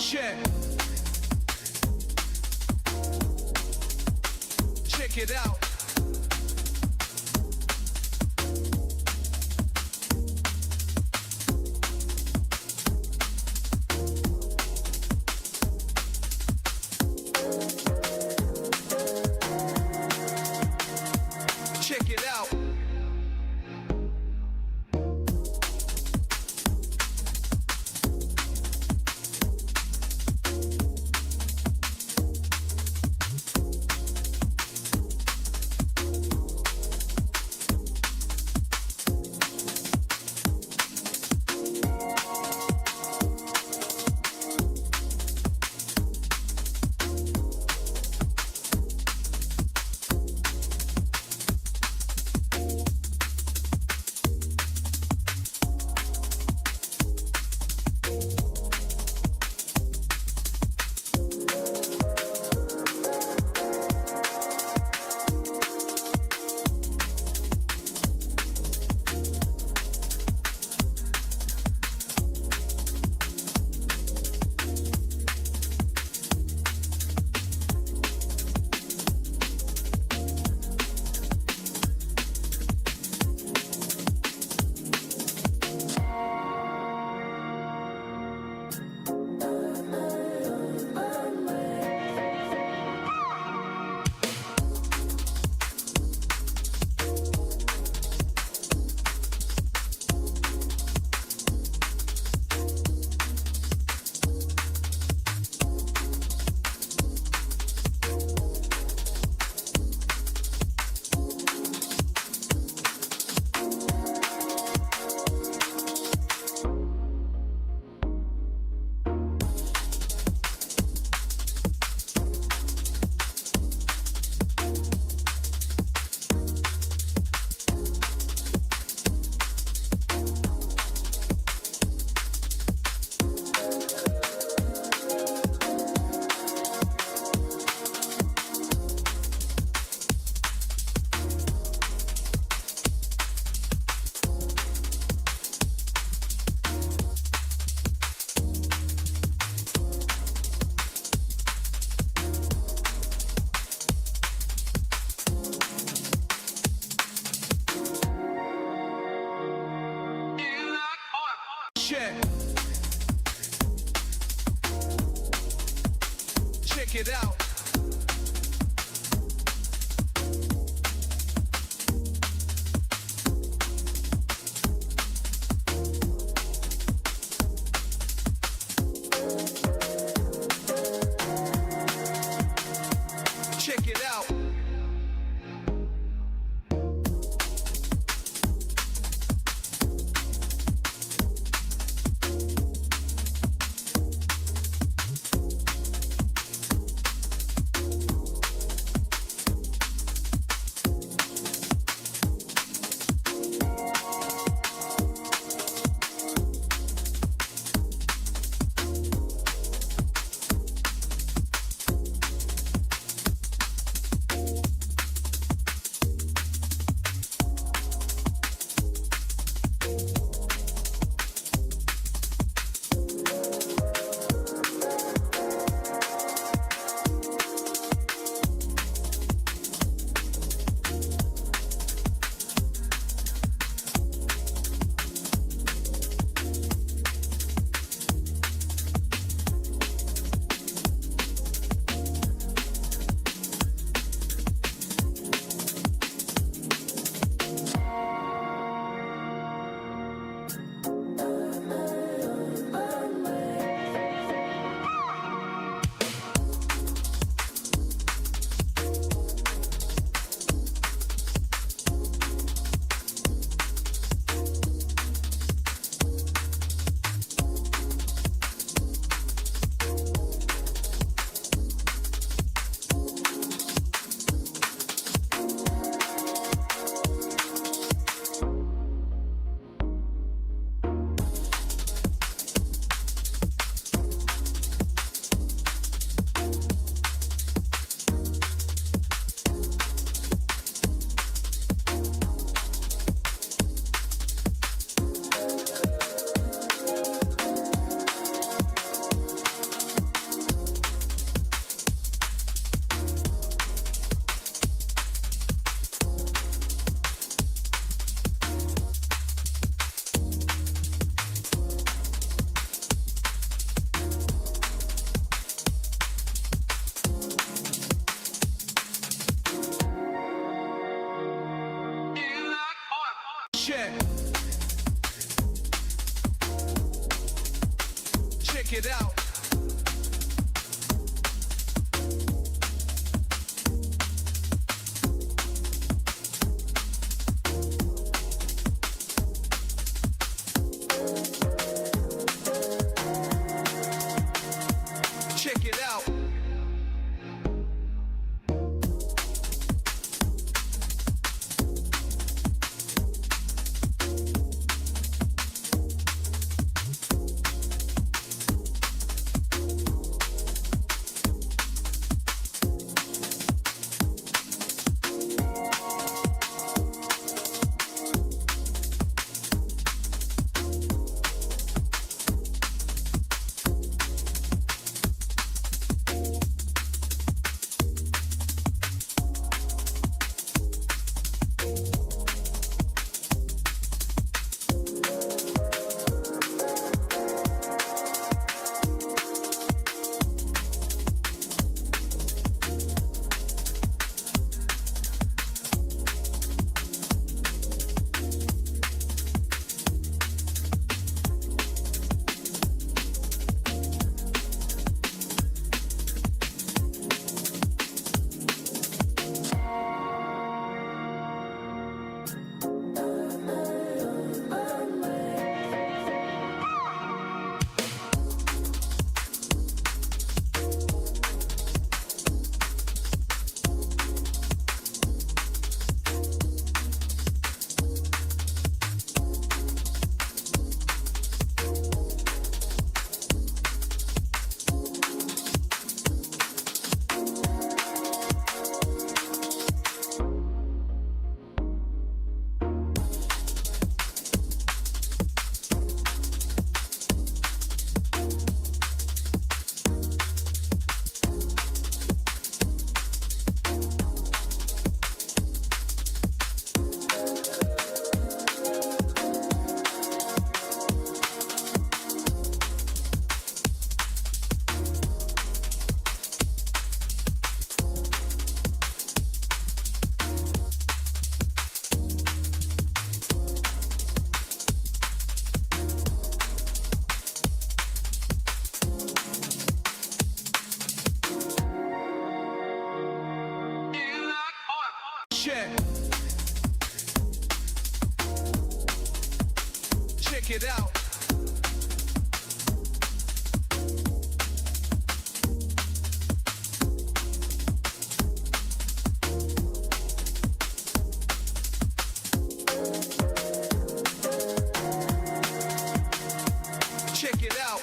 Check. Check it out. Check it out. Check. Check it out. Check it out. Check. Check it out. Check it out. Check. Check it out. Check it out.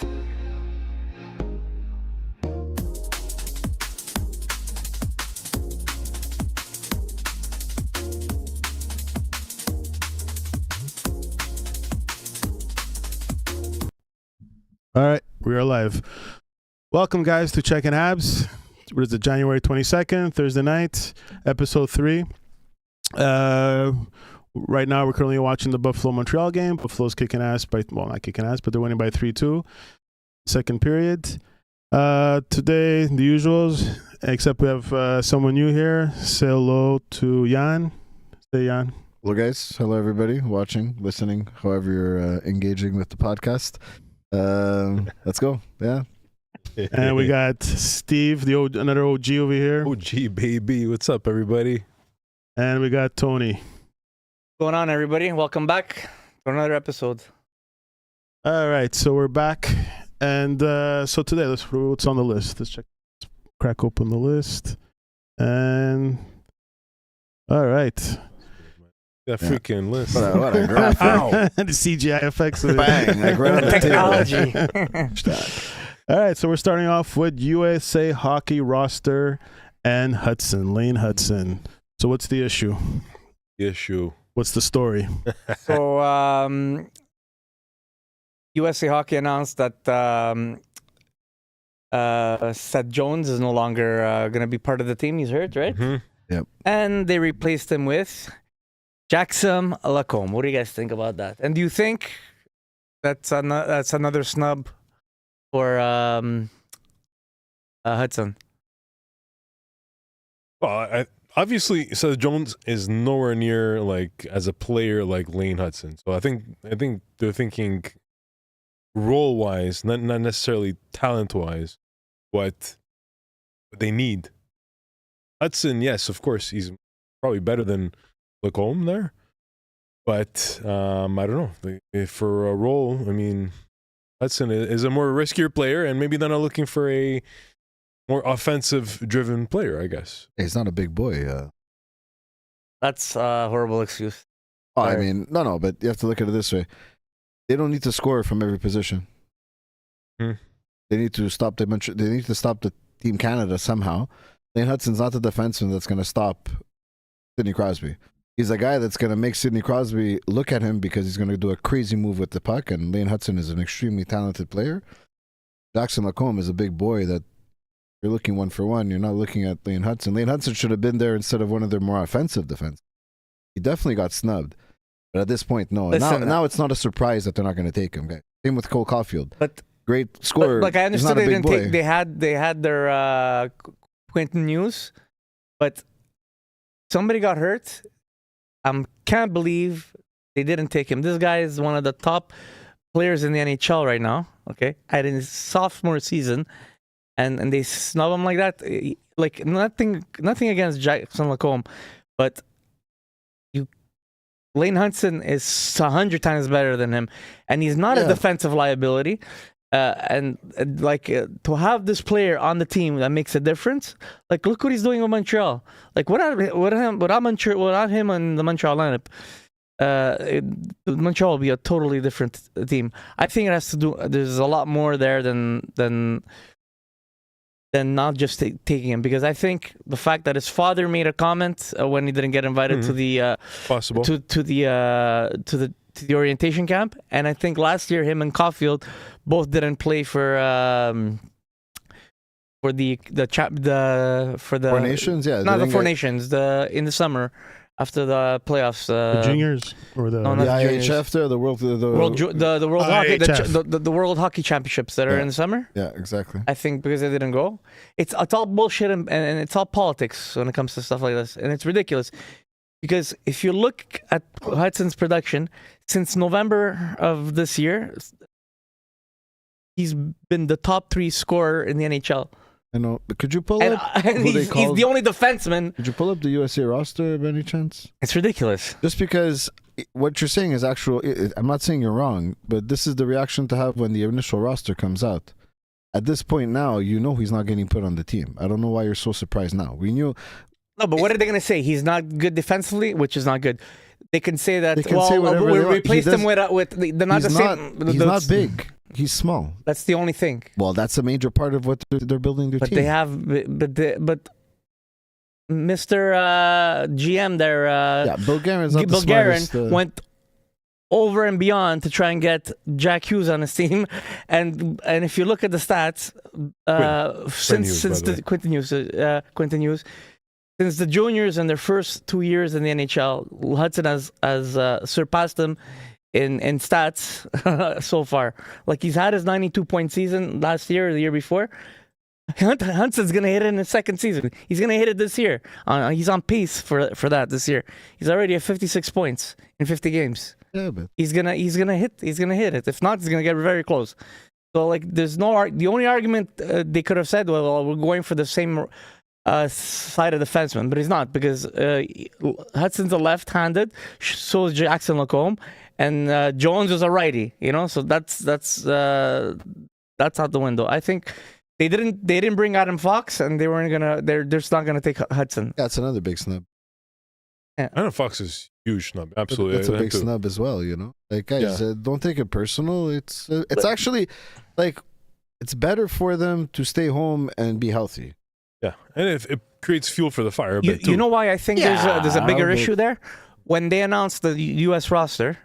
All right, we are live. Welcome, guys, to Checkin Habs. What is it, January 22nd, Thursday night, episode 3. Right now, we're currently watching the Buffalo-Montreal game. Buffalo's kicking ass by, well, not kicking ass, but they're winning by 3-2. Second period. Today, the usuals, except we have someone new here. Say hello to Jan. Say Jan. Hello, guys. Hello, everybody watching, listening, however you're engaging with the podcast. Let's go. Yeah. And we got Steve, another OG over here. OG, baby. What's up, everybody? And we got Tony. What's going on, everybody? Welcome back to another episode. All right, so we're back. And so today, what's on the list? Let's crack open the list. And all right. That freaking list. What a graphic. The CGI effects. Bang. Like right on the Technology. All right, so we're starting off with USA Hockey roster and Hudson, Lane Hudson. So what's the issue? What's the story? So, USA Hockey announced that Seth Jones is no longer going to be part of the team. He's hurt, right? Mm-hmm. Yep. And they replaced him with Jackson Lacombe. What do you guys think about that? And do you think that's another snub for Hudson? Well, obviously, Seth Jones is nowhere near like as a player like Lane Hudson. So I think they're thinking role wise, not necessarily talent wise, what they need. Hudson, yes, of course, he's probably better than Lacombe there, but I don't know. For a role, I mean, Hudson is a more riskier player, and maybe they're not looking for a more offensive-driven player, I guess. He's not a big boy. That's a horrible excuse. Oh, I Sorry. mean, no, but you have to look at it this way. They don't need to score from every position. Hmm. They need to stop They need to stop the Team Canada somehow. Lane Hudson's not the defenseman that's going to stop Sidney Crosby. He's a guy that's going to make Sidney Crosby look at him because he's going to do a crazy move with the puck, and Lane Hudson is an extremely talented player. Jackson Lacombe is a big boy that you're looking one for one. You're not looking at Lane Hudson. Lane Hudson should have been there instead of one of their more offensive defense. He definitely got snubbed. But at this point, no. Listen, now it's not a surprise that they're not going to take him. Same with Cole Caulfield. But Great scorer. like I He's understood not a they big didn't boy. take. They had their Quentin News, but somebody got hurt. Can't believe they didn't take him. This guy is one of the top players in the NHL right now. Okay, at his sophomore season, and they snub him like that. Like nothing against Jackson Lacombe, but Lane Hudson is 100 times better than him, and he's not a defensive liability. To have this player on the team that makes a difference. Like, look what he's doing with Montreal. Like, without him in the Montreal lineup, Montreal will be a totally different team. I think it has to do. There's a lot more there than not just taking him, because I think the fact that his father made a comment when he didn't get invited to the Possible. to the orientation camp, and I think last year him and Caulfield both didn't play for the Four Nations, yeah. not the Four Nations, in the summer after the playoffs. The juniors or the no, not The the juniors. IHF there, the World Hockey, IHF. the World Hockey Championships that are in the summer. Yeah, exactly. I think because they didn't go. It's all bullshit and it's all politics when it comes to stuff like this, and it's ridiculous. Because if you look at Hudson's production since November of this year, he's been the top 3 scorer in the NHL. I know. But could you pull And, up and who they he's called? the only defenseman. Could you pull up the USA roster by any chance? It's ridiculous. Just because what you're saying is actual. I'm not saying you're wrong, but this is the reaction to have when the initial roster comes out. At this point now, you know he's not getting put on the team. I don't know why you're so surprised now. We knew. No, but what are they going to say? He's not good defensively, which is not good. They can say that. They can say whatever we they want. replaced He him does- with they're not the same. He's not big. He's small. That's the only thing. Well, that's a major part of what they're building their But team. they have, but Mr. GM there, Bill Guerin's not Bill the Guerin smartest. went over and beyond to try and get Jack Hughes on his team, and if you look at the stats, since Quentin Hughes, since the juniors in their first 2 years in the NHL, Hudson has surpassed them in stats so far. Like, he's had his 92-point season last year or the year before. Hudson's gonna hit it in his second season. He's gonna hit it this year. He's on pace for that this year. He's already at 56 points in 50 games. Yeah, but He's gonna hit it. If not, he's gonna get very close. So, like, there's no the only argument they could have said, well, we're going for the same side of defenseman, but he's not, because Hudson's a left-handed, so is Jackson Lacombe, and Jones is a righty. So that's out the window. I think they didn't bring Adam Fox, and they're just not gonna take Hudson. that's another big snub. I know Fox is huge snub. Absolutely. That's a big Too. snub as well, Like, guys, don't take it personal. It's actually, like, it's better for them to stay home and be healthy. Yeah, and it creates fuel for the fire a bit too. You know why I think there's a bigger but- issue there? When they announced the U.S. roster,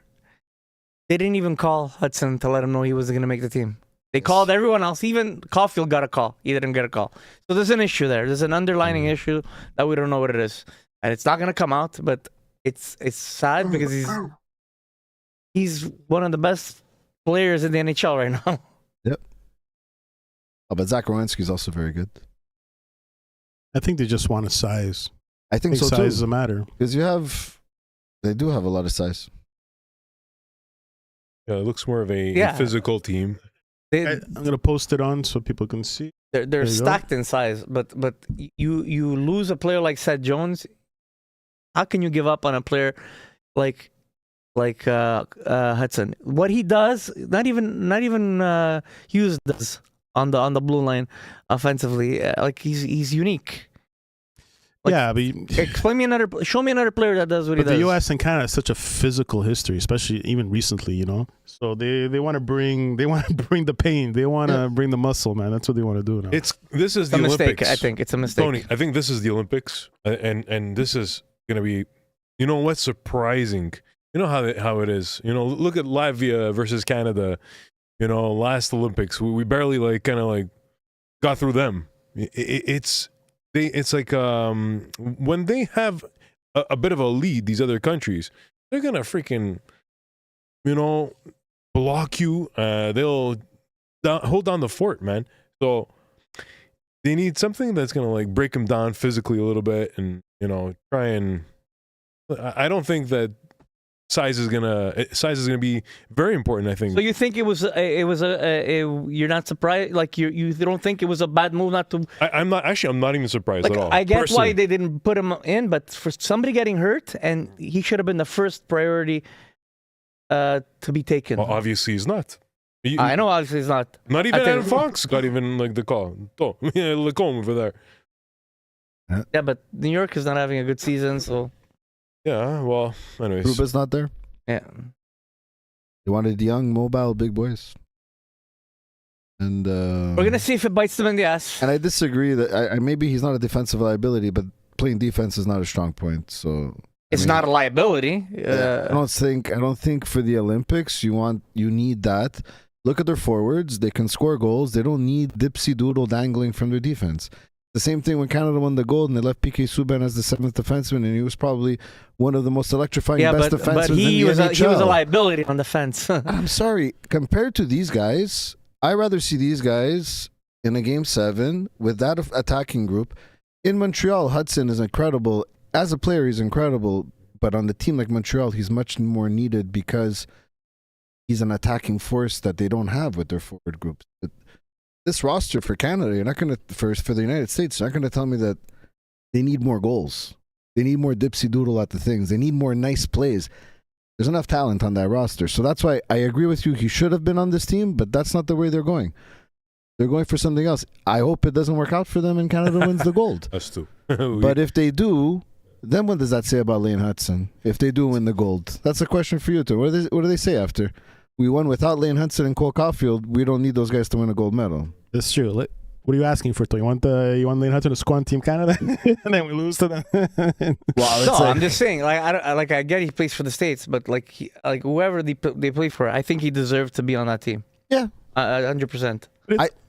they didn't even call Hudson to let him know he was going to make the team. They called everyone else. Even Caulfield got a call. He didn't get a call. So there's an issue there. There's an underlining issue that we don't know what it is. And it's not going to come out, but it's sad because he's one of the best players in the NHL right now. Oh, but Zach Werenski's also very good. I think they just want a size. I think so size too. is a matter. Because they do have a lot of size. Yeah, it looks more of a Yeah. physical team. I'm gonna post it on so people can see. They're There you go. stacked in size, but you lose a player like Seth Jones. How can you give up on a player like Hudson? What he does, not even Hughes does on the blue line offensively. Like he's unique. Like, yeah, but show me another player that does what he but does. the U.S. and Canada has such a physical history, especially even recently, you know. So they want to bring the pain. They want to bring the muscle, man. That's what they want to do now. This is It's the a mistake. Olympics. I think it's a mistake. Tony, I think this is the Olympics, and this is gonna be, you know what's surprising? You know how it is. You know, look at Latvia versus Canada. You know, last Olympics, we barely got through them. It's like when they have a bit of a lead, these other countries, they're gonna freaking, you know, block you. They'll hold down the fort, man. So they need something that's gonna like break them down physically a little bit, and you know, try and. I don't think that size is gonna be very important. I think. So you think it was you're not surprised? Like you don't think it was a bad move not to? I'm not even surprised Like at all. I get why personally. they didn't put him in, but for somebody getting hurt, and he should have been the first priority to be taken. Well, obviously he's not. I know, obviously he's not. Not even I think- Adam Fox got even like the call. Oh, yeah, Lacombe over there. Yeah, but New York is not having a good season, so Yeah. Well, anyways. Ruba's not there. yeah. They wanted young, mobile, big boys. And We're gonna see if it bites them in the ass. And I disagree that I maybe he's not a defensive liability, but playing defense is not a strong point. So It's not a liability. I don't think for the Olympics you need that. Look at their forwards; they can score goals. They don't need dipsy doodle dangling from their defense. The same thing when Canada won the gold and they left Piqué Subban as the seventh defenseman, and he was probably one of the most electrifying Yeah, best but defensemen he in the was NHL. a liability on defense. I'm sorry. Compared to these guys, I rather see these guys in a game 7 with that attacking group. In Montreal, Hudson is incredible. As a player, he's incredible. But on the team like Montreal, he's much more needed because he's an attacking force that they don't have with their forward groups. But this roster for Canada, you're not going to, for the United States, you're not going to tell me that they need more goals. They need more dipsy doodle at the things. They need more nice plays. There's enough talent on that roster. So that's why I agree with you. He should have been on this team, but that's not the way they're going. They're going for something else. I hope it doesn't work out for them and Canada wins the gold. Us too. But if they do, then what does that say about Lane Hudson? If they do win the gold, that's a question for you too. What do they say after? We won without Lane Hudson and Cole Caulfield. We don't need those guys to win a gold medal. That's true. What are you asking for? You want Lane Hudson to score on Team Canada, and then we lose to them? Wow, No, I'm just saying. I get he plays for the States, but whoever they play for, I think he deserved to be on that team. Yeah, 100%.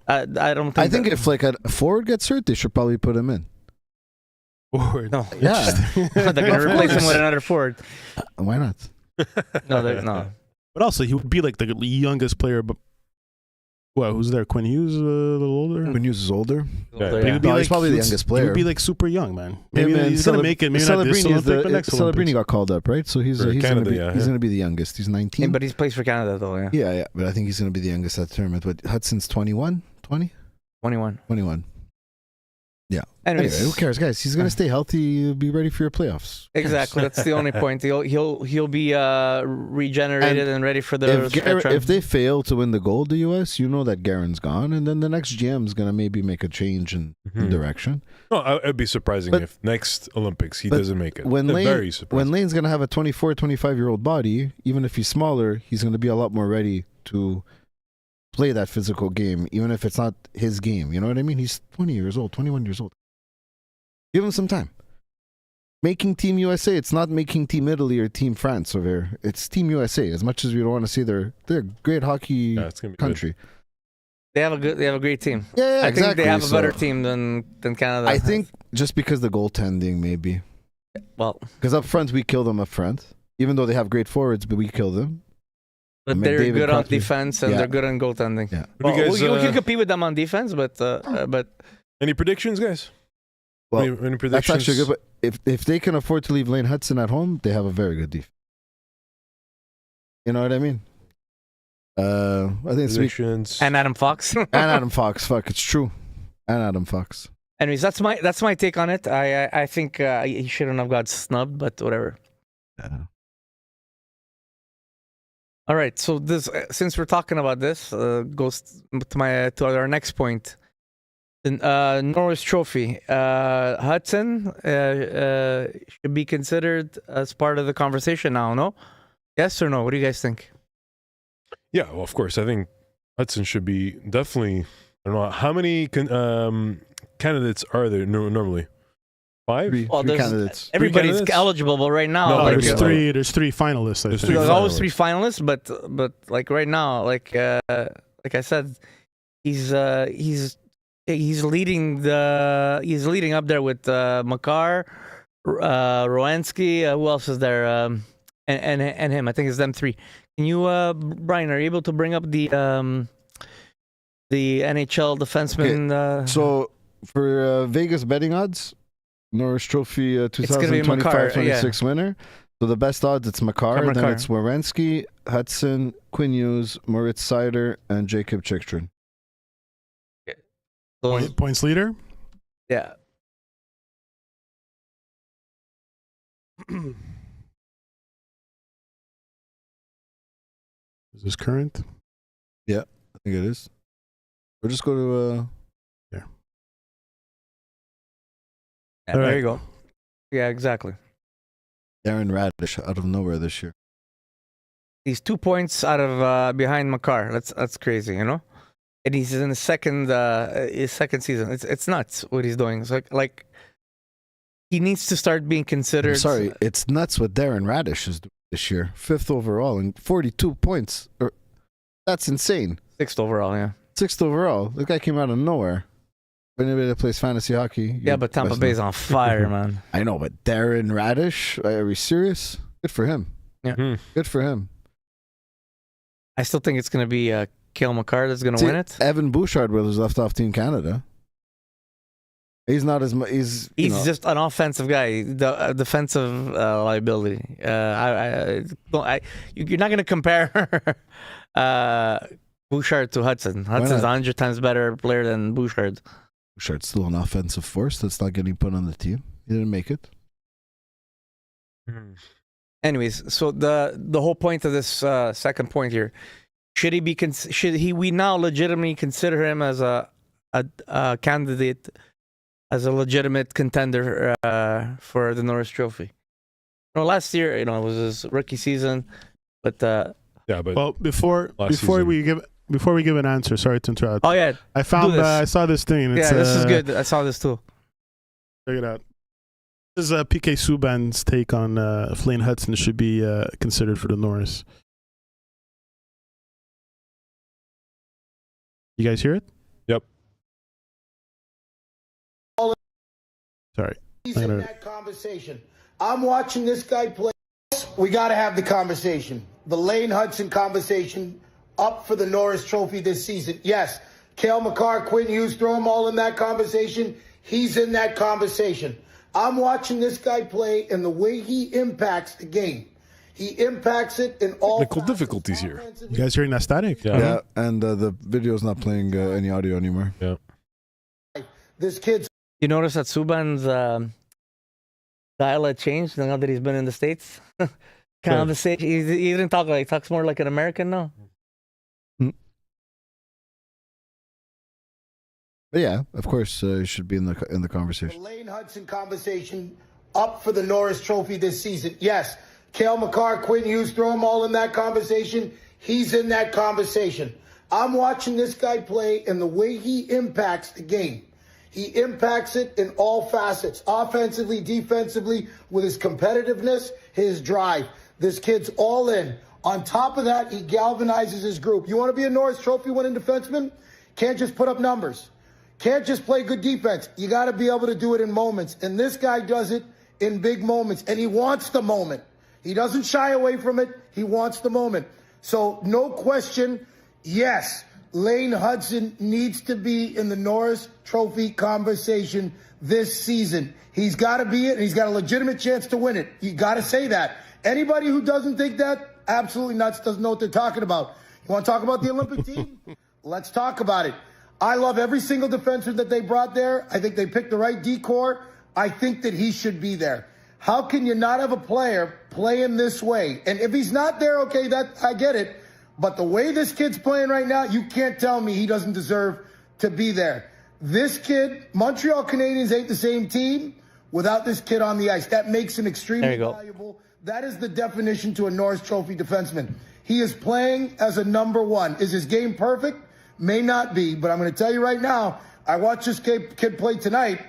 I don't think. I think if like a forward gets hurt, they should probably put him in. Forward. No. Yeah, they're gonna replace him with another forward. why not? No. But also, he would be like the youngest player. But who's there? Quinn Hughes, a little older. When Hughes is older. But he would be No, he's probably the he youngest He player. would be like super young, man. Maybe Him and he's gonna make it. Maybe not this Celebrini is Olympic, but next Olympics. Celebrini got called up, right? So he's For going Canada, to be the youngest. He's 19. But he plays for Canada though. Yeah. Yeah, but I think he's going to be the youngest at the tournament. But Hudson's 21, 20, 21. 21. Yeah. Anyways, Anyway, who cares, guys? He's going to stay healthy. Be ready for your playoffs. exactly. That's the only point. He'll be regenerated and ready for the. If they fail to win the gold, the U.S., you know that Garen's gone, and then the next GM's going to maybe make a change in direction. No, it'd be surprising But- if next Olympics he but doesn't make it. When Very surprising. Lane's going to have a 24, 25-year-old body, even if he's smaller, he's going to be a lot more ready to play that physical game, even if it's not his game. You know what I mean? He's 20 years old, 21 years old. Give him some time. Making Team USA, it's not making Team Italy or Team France over here. It's Team USA. As much as we don't want to say they're a great hockey Yeah, it's gonna be country. They have a great team. Yeah, I exactly. think they have a So, better team than Canada. I think just because the goaltending, maybe. Well, Because up front, we kill them up front. Even though they have great forwards, but we kill them. but I mean, they're David good on Crosby. defense and Yeah. they're good on goaltending. Yeah. What do you guys, we can compete with them on defense, but Any predictions, guys? Well, Any that's predictions? actually good. But if they can afford to leave Lane Hudson at home, they have a very good defense. You know what I mean? I think it's weak. Predictions. And Adam Fox. And Adam Fox. Fuck, it's true. And Adam Fox. Anyways, that's my take on it. I think he shouldn't have got snubbed, but whatever. Yeah. All right, so this since we're talking about this, goes to our next point. The Norris Trophy. Hudson should be considered as part of the conversation now. No, yes or no? What do you guys think? Yeah, well, of course. I think Hudson should be definitely. I don't know how many candidates are there normally. 5? Three there's- candidates. Everybody's candidates? eligible, but right now, No, Oh, like, there's like, three. There's three finalists. I There's think. three there's always finalists. 3 finalists, but like right now, like I said, he's leading up there with Makar, Rowensky. Who else is there? And him. I think it's them 3. Can you, Brian? Are you able to bring up the NHL defenseman? So for Vegas betting odds, Norris Trophy gonna be Makar, 2025-26 winner. So the best odds, it's Makar, then Makar. it's Werenski, Hudson, Quinn Hughes, Moritz Seider, and Jacob Chichtrin. Points leader. Yeah. Is this current? I think it is. Or just go to Yeah, All there right. you go. Yeah, exactly. Darren Radish out of nowhere this year. He's 2 points out of behind Makar. That's crazy, you know. And he's in his second season. It's nuts what he's doing. It's like he needs to start being considered. I'm sorry, it's nuts what Darren Radish is doing this year. 5th overall and 42 points. That's insane. 6th overall. Yeah. 6th overall. The guy came out of nowhere. For anybody that plays fantasy hockey. Yeah, but Tampa Bay's on fire, man. I know, but Darren Radish, are we serious? Good for him. Yeah. Good for him. I still think it's gonna be Cale Makar that's gonna See, win it. Evan Bouchard was left off Team Canada. He's not as much. He's Just an offensive guy, the defensive liability. You're not going to compare Bouchard to Hudson. Hudson's not? 100 times better player than Bouchard. Bouchard's still an offensive force that's not getting put on the team. He didn't make it. Anyways, so the whole point of this second point here, should we now legitimately consider him as a candidate, as a legitimate contender for the Norris Trophy? Last year, it was his rookie season, but Well, before season. we give an answer, sorry to interrupt. oh yeah, I found do this. I saw this thing. It's, yeah, this is good. I saw this too. Check it out. This is PK Subban's take on if Lane Hudson should be considered for the Norris. You guys hear it? Yep. Sorry. He's in that conversation. I'm watching this guy play. We got to have the conversation. The Lane Hudson conversation up for the Norris Trophy this season. Yes, Cale Makar, Quinn Hughes, throw them all in that conversation. He's in that conversation. I'm watching this guy play and the way he impacts the game. He impacts it in all Technical facets. difficulties here. You guys hearing that static? Yeah. And the video's not playing any audio anymore. Yeah. This kid's You notice that Subban's dialect changed now that he's been in the States? Conversation. He didn't talk like, he talks more like an American now. But yeah, of course, he should be in the the conversation. Lane Hudson conversation up for the Norris Trophy this season. Yes, Cale Makar, Quinn Hughes, throw them all in that conversation. He's in that conversation. I'm watching this guy play and the way he impacts the game. He impacts it in all facets, offensively, defensively, with his competitiveness, his drive. This kid's all in. On top of that, he galvanizes his group. You want to be a Norris Trophy winning defenseman? Can't just put up numbers. Can't just play good defense. You got to be able to do it in moments. And this guy does it in big moments. And he wants the moment. He doesn't shy away from it. He wants the moment. So no question, yes, Lane Hudson needs to be in the Norris Trophy conversation this season. He's got to be it, and he's got a legitimate chance to win it. You got to say that. Anybody who doesn't think that, absolutely nuts, doesn't know what they're talking about. You want to talk about the Olympic team? Let's talk about it. I love every single defenseman that they brought there. I think they picked the right decor. I think that he should be there. How can you not have a player playing this way? And if he's not there, okay, that I get it. But the way this kid's playing right now, you can't tell me he doesn't deserve to be there. This kid, Montreal Canadiens ain't the same team without this kid on the ice. That makes him extremely valuable. That is the definition to a Norris Trophy defenseman. He is playing as a number one. Is his game perfect? May not be, but I'm going to tell you right now, I watched this kid play tonight.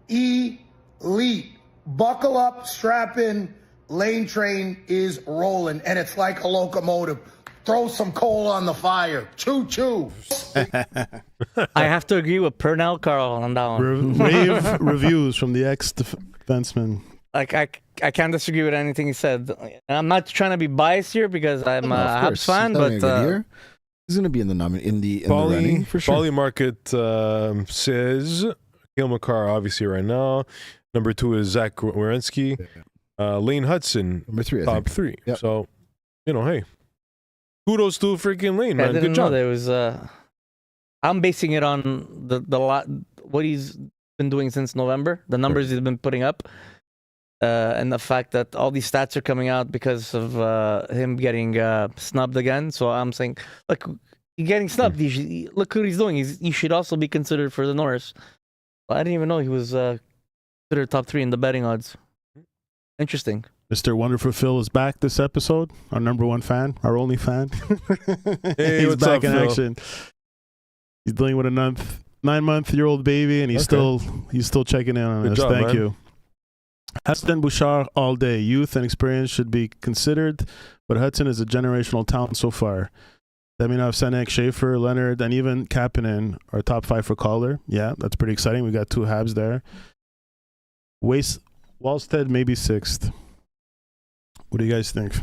Elite. Buckle up, strap in. Lane train is rolling, and it's like a locomotive. Throw some coal on the fire. Choo-choo. I have to agree with Pernell Carl on that one. Rave reviews from the ex-defenseman. Like, I can't disagree with anything he said. I'm not trying to be biased here because I'm a Habs fan, but he's going to be in the running for sure. Volley Market says Cale Makar obviously right now. Number 2 is Zach Werenski. Lane Hudson, number 3, top 3. Yep. So, hey, kudos to freaking Lane, man. I didn't Good job. know there was. I'm basing it on what he's been doing since November, the numbers he's been putting up, and the fact that all these stats are coming out because of him getting snubbed again. So I'm saying, look, he's getting snubbed. Look what he's doing. He should also be considered for the Norris. I didn't even know he was considered top 3 in the betting odds. Interesting. Mr. Wonderful Phil is back this episode. Our number 1 fan, our only fan. Hey, he's what's back up, in Phil? action. He's dealing with a 9-month-old baby, and he's still checking in on Good us. job, Thank man. you. Hudson Bouchard all day. Youth and experience should be considered, but Hudson is a generational talent so far. Deminov, Senek, Schaefer, Leonard, and even Kapanen are top 5 for Calder. Yeah, that's pretty exciting. We got 2 Habs there. Wallstead maybe 6th. What do you guys think?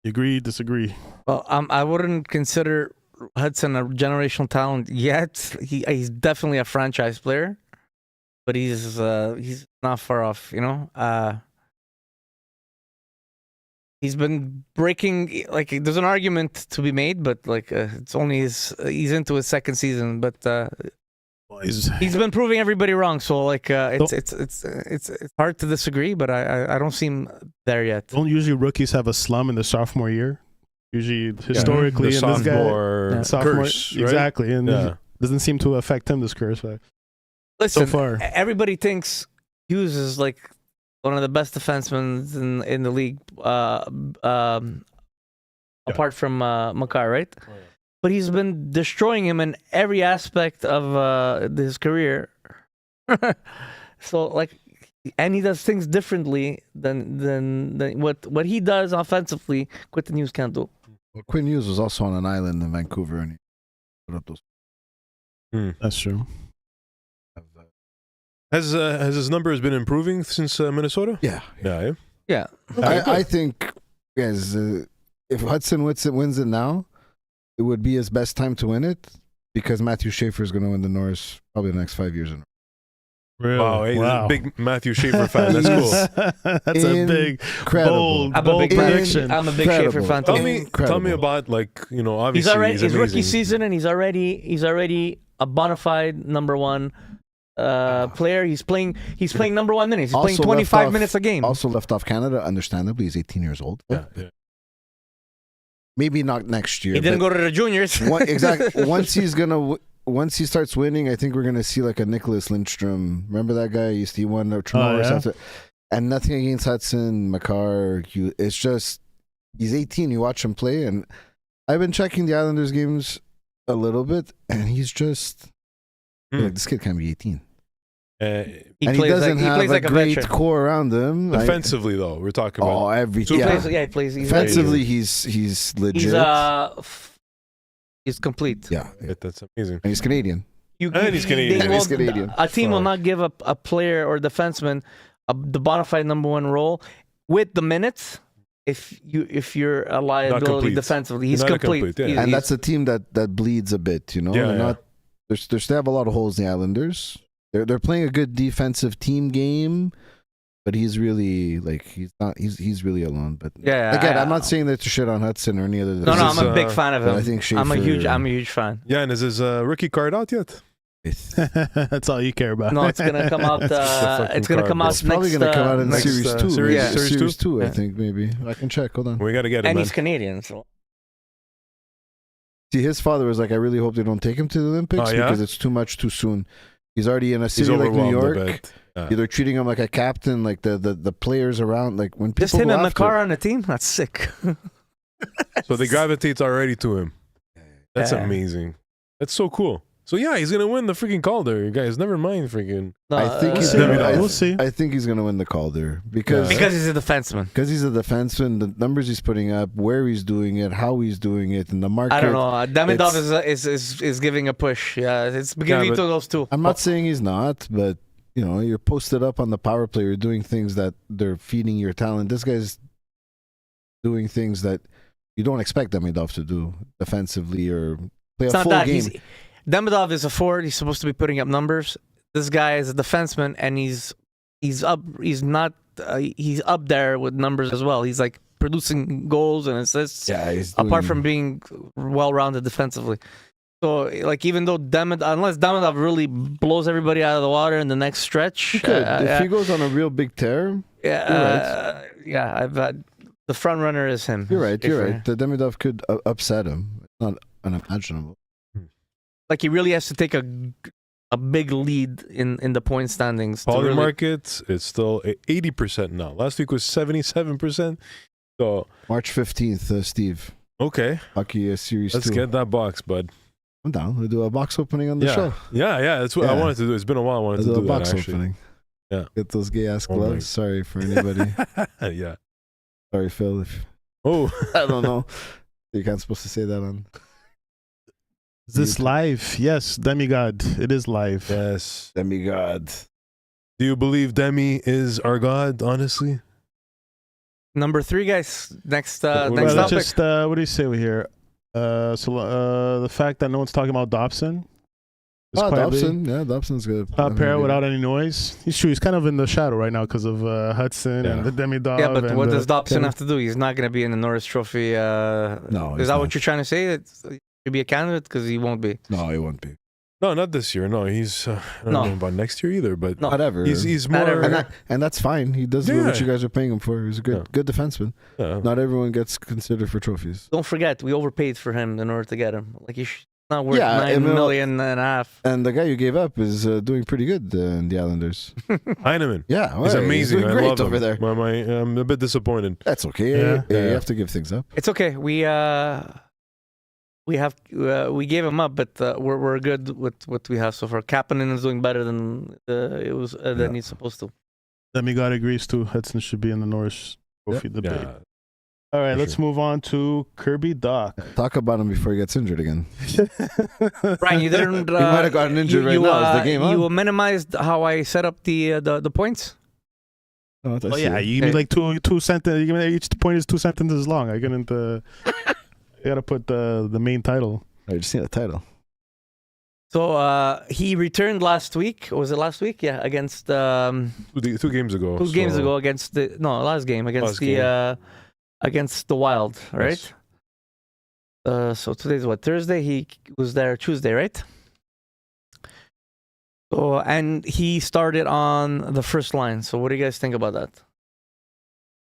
You agree, disagree? Well, I wouldn't consider Hudson a generational talent yet. He's definitely a franchise player, but he's not far off. He's been breaking. Like, there's an argument to be made, but it's only he's into his 2nd season, but he's been proving everybody wrong. So it's hard to disagree, but I don't see him there yet. Don't usually rookies have a slum in the sophomore year? Usually, historically, the and this sophomore guy, curse, right? exactly, and it doesn't seem to affect him. This curse, Listen, so far, everybody thinks Hughes is like one of the best defensemen in the league, apart from Makar, right? Oh, yeah. But he's been destroying him in every aspect of his career. So, and he does things differently than what he does offensively. Quentin Hughes can't do. Well, Quinn Hughes was also on an island in Vancouver, and he put up those. That's true. Has his numbers been improving since Minnesota? Yeah. I think, guys, if Hudson wins it now, it would be his best time to win it because Matthew Schaefer is going to win the Norris probably the next 5 years in a row. Really? Wow, hey, wow. Big Matthew Schaefer fan. That's cool. That's a big, bold prediction. I'm a big Schaefer fan. Tell me about obviously his rookie season, and he's already a bona fide number 1 player. He's playing number 1 minutes. He's playing 25 minutes a game. Also left off Canada, understandably. He's 18 years old. Yeah. Maybe not next year. He didn't go to the juniors. Exactly. Once he starts winning, I think we're going to see like a Nicholas Lindstrom. Remember that guy? He won the Norris. And nothing against Hudson, Makar. It's just, he's 18. You watch him play. And I've been checking the Islanders games a little bit. And he's just, this kid can't be 18. He doesn't have like a great core around him. Defensively, though, we're talking about. Everything. He plays. Defensively, he's legit. He's complete. Yeah, that's amazing. And he's Canadian. He's Canadian. A team will not give up a player or defenseman the bona fide number 1 role with the minutes if you're a liability complete. defensively, he's Not a complete. complete, yeah. He's- And that's a team that bleeds a bit, you know. Yeah, They're yeah. not. They still have a lot of holes in the Islanders. They're playing a good defensive team game, but he's really like he's not. He's really alone. But Yeah, again, I- I'm not saying that to shit on Hudson or any other. No, This I'm is, a big fan of but him. I think I'm a Schaefer- huge fan. Yeah, and is his rookie card out yet? That's all you care about. No, it's gonna come out. fucking It's gonna come card, out It's probably next. going to come out in next, series 2. series- right? series series two? 2, I Yeah. think maybe. I can check. Hold on. We got to get him, and man. he's Canadian. So. See, his father was like, I really hope they don't take him to the Olympics Oh, yeah? because it's too much too soon. He's already in a He's city like New overwhelmed a York. bit. Yeah. They're treating him like a captain, like the players around. Like when people Just him go and after- Makar on the team. That's sick. So they gravitate already to him. That's Yeah. amazing. That's so cool. So yeah, he's gonna win the freaking Calder, you guys. Never mind, freaking. No, I think he's we'll gonna. see. I, We'll see. I think he's gonna win the Calder because because he's a defenseman. he's a defenseman. The numbers he's putting up, where he's doing it, how he's doing it, and the market. I don't know. Demidov it's- is giving a push. Yeah, it's giving but- to those two. I'm not saying he's not, but you know, you're posted up on the power play. You're doing things that they're feeding your talent. This guy's doing things that you don't expect Demidov to do defensively or play It's a not full that. game. Demidov is a forward. He's supposed to be putting up numbers. This guy is a defenseman, and he's up. He's not. He's up there with numbers as well. He's like producing goals and assists. Yeah, he's Apart doing- from being well-rounded defensively. So, like, even though unless Demidov really blows everybody out of the water in the next stretch, he could if he goes on a real big tear. yeah, I've the front runner is him. You're right. You're If- right. The Demidov could upset him. It's not unimaginable. Like, he really has to take a big lead in the point standings. to Poly really- market, it's still 80% now. Last week was 77%. So March 15th, Steve. okay, Hockey Series let's 2. get that box, bud. I'm down. We'll do a box opening on the Yeah, show. yeah. That's what I Yeah. wanted to do. It's been a while. I wanted We'll to do do a that box actually. opening. Yeah. Get those gay ass Oh my- gloves. Sorry for anybody. Yeah. Sorry, Phil. If Oh, I don't know. You can't supposed to say that on. Is this live? Yes, Demigod. It is live. yes. Demigod. Do you believe Demi is our god? Honestly, Number 3, guys. Next Well, next Well, let's topic. just what do you say here? The fact that no one's talking about Dobson. Just quietly. Dobson. Yeah, Dobson's good. Top pair without any noise. He's true. He's kind of in the shadow right now because of Hudson Yeah. and the Demidov. Yeah, but and what the- does Dobson have to do? He's not going to be in the Norris Trophy. No, Is he's that not. what you're trying to say? That he'll be a candidate? Because he won't be. No, he won't be. no, not this year. No, he's. I don't No. know about next year either. But No. Whatever. he's Whatever. more. and that's fine. He does what Yeah. you guys are paying him for. He's a good defenseman. Yeah. Not everyone gets considered for trophies. Don't forget, we overpaid for him in order to get him. Like, he's not worth Yeah, I 9 mean, million and a half. And the guy you gave up is doing pretty good in the Islanders. Heineman. Yeah, He's right. amazing. He's doing I great love over him. there. I'm a bit disappointed. That's okay. Yeah. You Yeah. have to give things up. It's okay. We gave him up, but we're good with what we have so far. Kapanen is doing better than than he's supposed to. Demigod agrees too. Hudson should be in the Norris Trophy debate. Yeah. All right, for let's sure. move on to Kirby Doc. Talk about him before he gets injured again. Brian, you didn't. He might have gotten injured right now. Is the game on? You minimized how I set up the points. Oh, Oh yeah, you give me like two sentences. You give me each point is 2 sentences long. I couldn't. I gotta put the main title. I just seen the title. So he returned last week. Was it last week? Yeah, against 2 games ago. 2 games so- ago against the last game against Last against the Wild, right? Yes. So today's what, Thursday? He was there Tuesday, right? So and he started on the first line. So what do you guys think about that?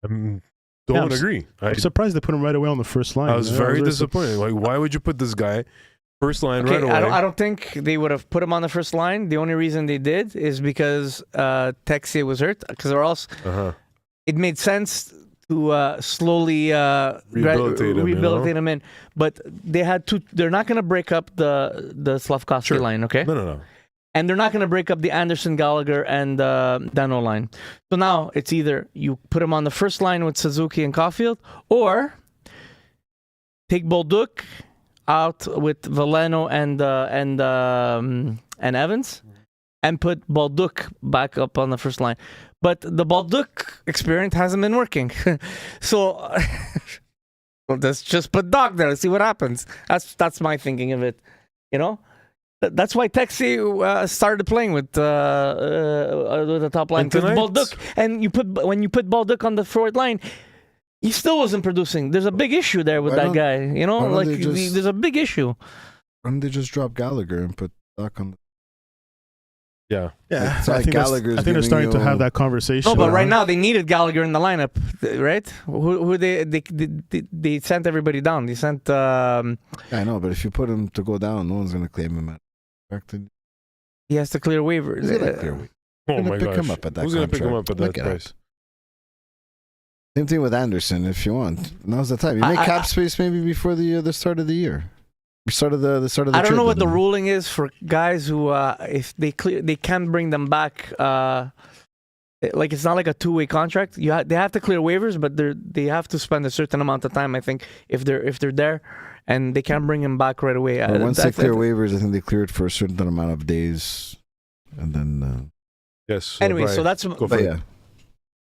Don't Yeah, I'm agree. I'm surprised they put him right away on the first line. I was Yeah, very really disappointed. Like, why would you put this guy first line Okay, right away? I don't think they would have put him on the first line. The only reason they did is because Texier was hurt. Because or else it made sense to slowly Rehabilitate him in. But they had to. They're not going to break up the Slavkovsky Sure. line, okay? No. And they're not going to break up the Anderson, Gallagher, and Dano line. So now it's either you put him on the first line with Suzuki and Caulfield, or take Bolduc out with Valeno and Evans, and put Balduc back up on the first line. But the Balduc experiment hasn't been working. So well, let's just put Doc there and see what happens. That's my thinking of it. You know? That's why Texie started playing with the top line. Because Balduc, and when you put Balduc on the forward line, he still wasn't producing. There's a big issue there with that guy. You know, like there's a big issue. Why don't they just drop Gallagher and put Doc on? Yeah. It's I like think Gallagher's they're starting to have that conversation. No, but right now they needed Gallagher in the lineup, right? Who they sent everybody down. They sent. I know, but if you put him to go down, no one's gonna claim him. He has to clear waivers. He's gonna clear waivers. Oh Gonna my pick gosh. him up at that Who's going to pick him up contract. at that Look it up. price? Same thing with Anderson. If you want, now's the time. You make cap space maybe before the start of the year. Start of the I don't know what the trade ruling is for guys who, if they clear, they can bring them back. Like it's not like a two-way contract. They have to clear waivers, but they have to spend a certain amount of time. I think if they're there, and they can't bring him back right away. But once they clear waivers, I think they clear it for a certain amount of days, and then. Yes. Anyway, Brian, so that's. go for But it. yeah,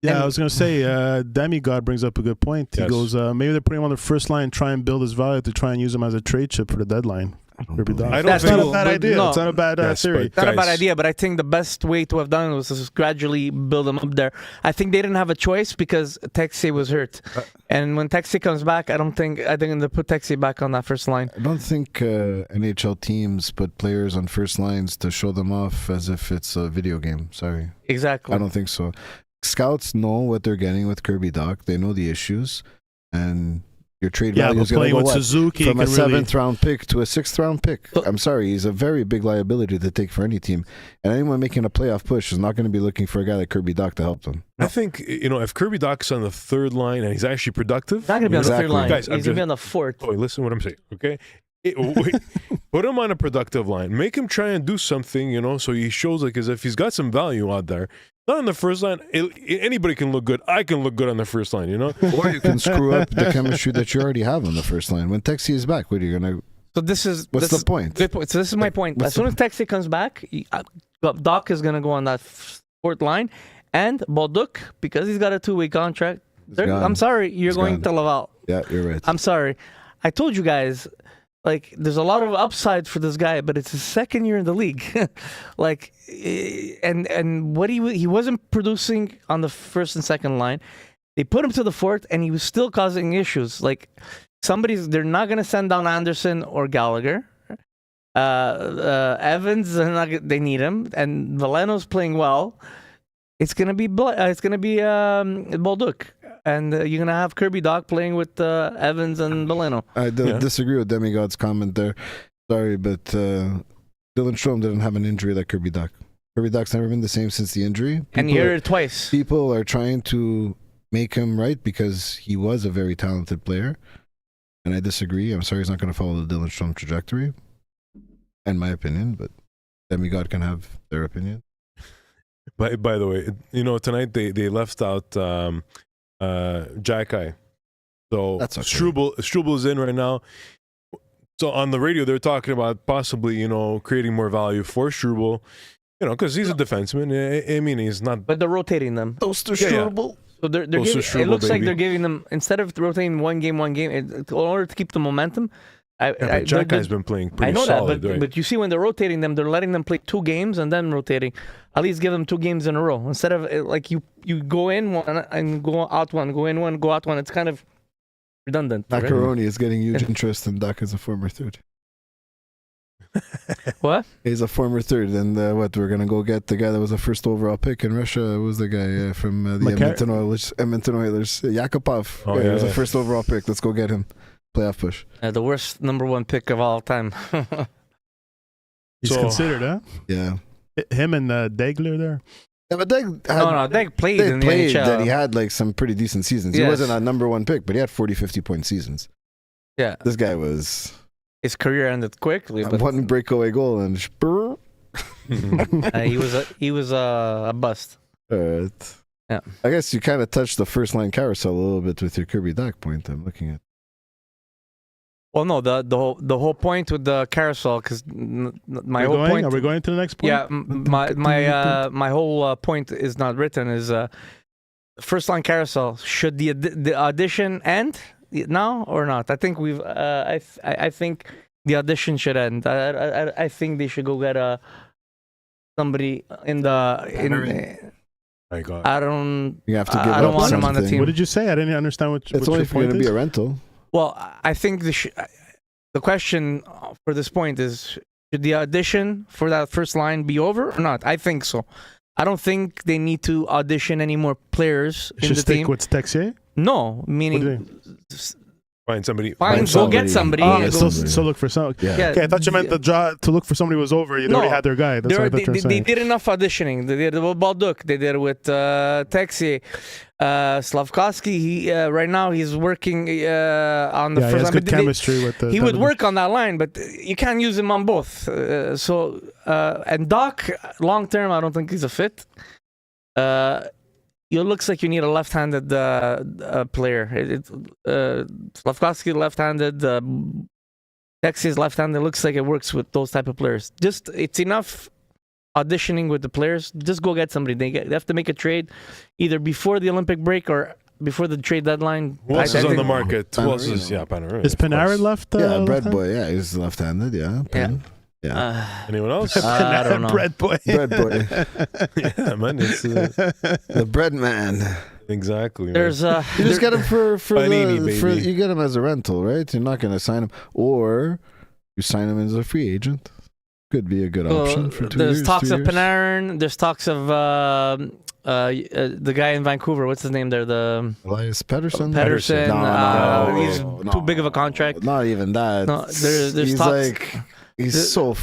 Yeah, I was going to say, Demigod brings up a good point. He Yes. goes, maybe they're putting him on the first line, try and build his value to try and use him as a trade chip for the deadline. Kirby Dach. I don't That's It's not think a bad but idea. no. It's not a bad Yes, theory. but- Not a bad Guys. idea, but I think the best way to have done it was to just gradually build them up there. I think they didn't have a choice because Texie was hurt, and when Texie comes back, I think they put Texie back on that first line. I don't think NHL teams put players on first lines to show them off as if it's a video game. Sorry, Exactly. I don't think so. Scouts know what they're getting with Kirby Dach. They know the issues, and your trade Yeah, value but is going to playing go with what? Suzuki From a can really... 7th round pick to a 6th round pick. I'm sorry, he's a very big liability to take for any team, and anyone making a playoff push is not going to be looking for a guy like Kirby Dach to help them. I think, if Kirby Dach's on the third line and he's actually productive. He's not going to be on the third Exactly. line. Guys, I'm He's going to be on the fourth. Oh, listen to what I'm saying, okay? Put him on a productive line. Make him try and do something, so he shows like as if he's got some value out there. Not on the first line. Anybody can look good. I can look good on the first line, Or you can screw up the chemistry that you already have on the first line. When Texie is back, what are you going to... So this is What's the point? Good point. So this is my point. As soon as Texie comes back, Doc is going to go on that fourth line, and Balduc, because he's got a two-way contract. gone. I'm sorry, you're He's going gone. to Laval. Yeah, you're right. I'm sorry. I told you guys, there's a lot of upside for this guy, but it's his second year in the league. And what he wasn't producing on the first and second line. They put him to the fourth, and he was still causing issues. They're not going to send down Anderson or Gallagher. Evans, they need him, and Veleno's playing well. It's gonna be Balduc, and you're gonna have Kirby Dach playing with Evans and Veleno. I disagree with Demigod's comment there. Sorry, but Dylan Strome didn't have an injury like Kirby Dach. Kirby Dach's never been the same since the injury. And you heard it twice. People are trying to make him right because he was a very talented player. And I disagree. I'm sorry he's not going to follow the Dylan Strome trajectory, in my opinion, but Demigod can have their opinion. By the way, tonight they left out Jack-Eye. So That's okay. Struble is in right now. So on the radio, they're talking about possibly, creating more value for Struble, because he's a defenseman. I mean, he's not. But they're rotating them. Toaster Yeah, yeah. Struble. So they're Those giving, are Struble, it looks like baby. they're giving them, instead of rotating one game, in order to keep the momentum. But Jack-Eye's been playing pretty I know solid, that, right? but you see when they're rotating them, they're letting them play 2 games and then rotating. At least give them 2 games in a row instead of you go in one and go out one, go in one, go out one. It's kind of redundant. right? Macaroni is getting huge interest in Dach as a former third. What? He's a former third, and we're gonna go get the guy that was a first overall pick in Russia. Who was the guy from the Edmonton Oilers? Yakupov. Oh, He was yeah. a first overall pick. Let's go get him. Playoff push. The worst number 1 pick of all time. He's So- considered, huh? Yeah. Him and Degler there. Yeah, but Deg They played in the played NHL. that he had some pretty decent seasons. He Yes. wasn't a number 1 pick, but he had 40-50 point seasons. Yeah, This guy was his career ended quickly, but one breakaway goal and he was a bust. Yeah. I guess you kind of touched the first line carousel a little bit with your Kirby Dach point I'm looking at. Well, no, the whole point with the carousel, because my Are we whole going? point. Are we going to the next point? Yeah, my whole point is not written. Is first line carousel. Should the audition end now or not? I think we've. I think the audition should end. I think they should go get somebody in the. My God. I don't. You have to give I don't up want him on the something. team. What did you say? I didn't understand what. It's what only your if you're point going to be is. a rental. Well, I think the question for this point is: should the audition for that first line be over or not? I think so. I don't think they need to audition any more players in Should the stick team. with Texier? No, What do meaning you Find somebody. Fine, go get somebody. Oh, Yeah, so, somebody. so look for some. Yeah. Yeah. Okay, I thought you meant the job to look for somebody was over. You No. already had their guy. That's what I thought you were they saying. did enough auditioning. They did it with Baldock. They did it with Texier. Slavkovsky, he right now he's working on the Yeah, he first has line. good But chemistry with the. he would work on that line, but you can't use him on both. And Doc, long term, I don't think he's a fit. It looks like you need a left-handed player. Slavkovsky left-handed. Texas left-handed. Looks like it works with those type of players. Just it's enough auditioning with the players. Just go get somebody. They have to make a trade either before the Olympic break or before the trade deadline. Who else is on think- the market? Who else is? Panarin. Yeah, Panarin. Is of course. Panarin left? Yeah, Bread left-hand? Boy. Yeah, he's left-handed. Yeah. Pen. Yeah. Anyone else? I don't know. Bread boy. Bread Boy. Yeah, man. It's The bread man. exactly. Man. There's You just get him for Panini, the for baby. you get him as a rental, right? You're not going to sign him, or you sign him as a free agent. Could be a good option for 2 there's years. talks 2 of years. Panarin. There's talks of the guy in Vancouver. What's his name there? The Elias Pettersson. Pedersen. No, He's no. too big of a contract. Not even that. No, there's he's talks. like he's so.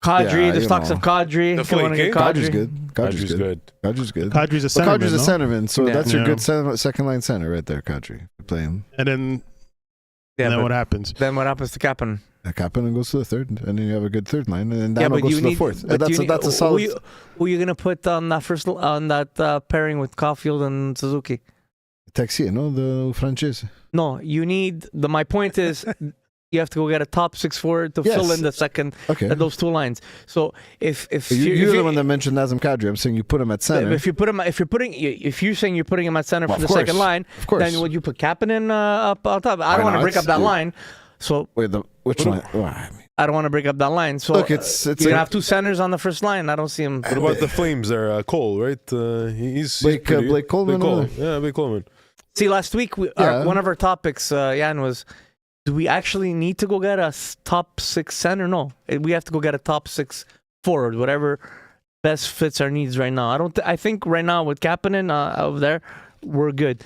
Kadri. Yeah, there's you talks know. of Kadri. The If you wanna get flake, Kadri's Kadri. good. Kadri's good. Kadri's good. Kadri's a But centerman, Kadri's a no? centerman, so Yeah. that's your Yeah. good second line center right there, Kadri. You play him. And then, Yeah, and then but what happens? then what happens to Kapanen? Kapanen goes to the third, and then you have a good third line, and then Yeah, Dano but goes you to the need. fourth. But you need- That's a solid. Who you gonna put on that first on that pairing with Caulfield and Suzuki? Texier, no, the Francese. No, you need. My point is, you have to go get a top 6 forward to Yes. fill in the second Okay. those two lines. So if You're the one that mentioned Nazem Kadri. I'm saying you put him at center. if you're saying you're putting him at center Well, for the of course. second line, Of course. then would you put Kapanen up on top? I don't want to not? break up that Yeah. line. So Wait, which line? Oh, I mean, I don't want to break up that line. So Look, it's you're gonna a- have two centers on the first line. I don't see him. What about the Flames there? Cole, right? He's Blake pretty- Coleman, Yeah, Blake Coleman. See, last week Yeah. one of our topics, Jan, was: do we actually need to go get a top 6 center? No, we have to go get a top 6 forward, whatever best fits our needs right now. I think right now with Kapanen over there, we're good.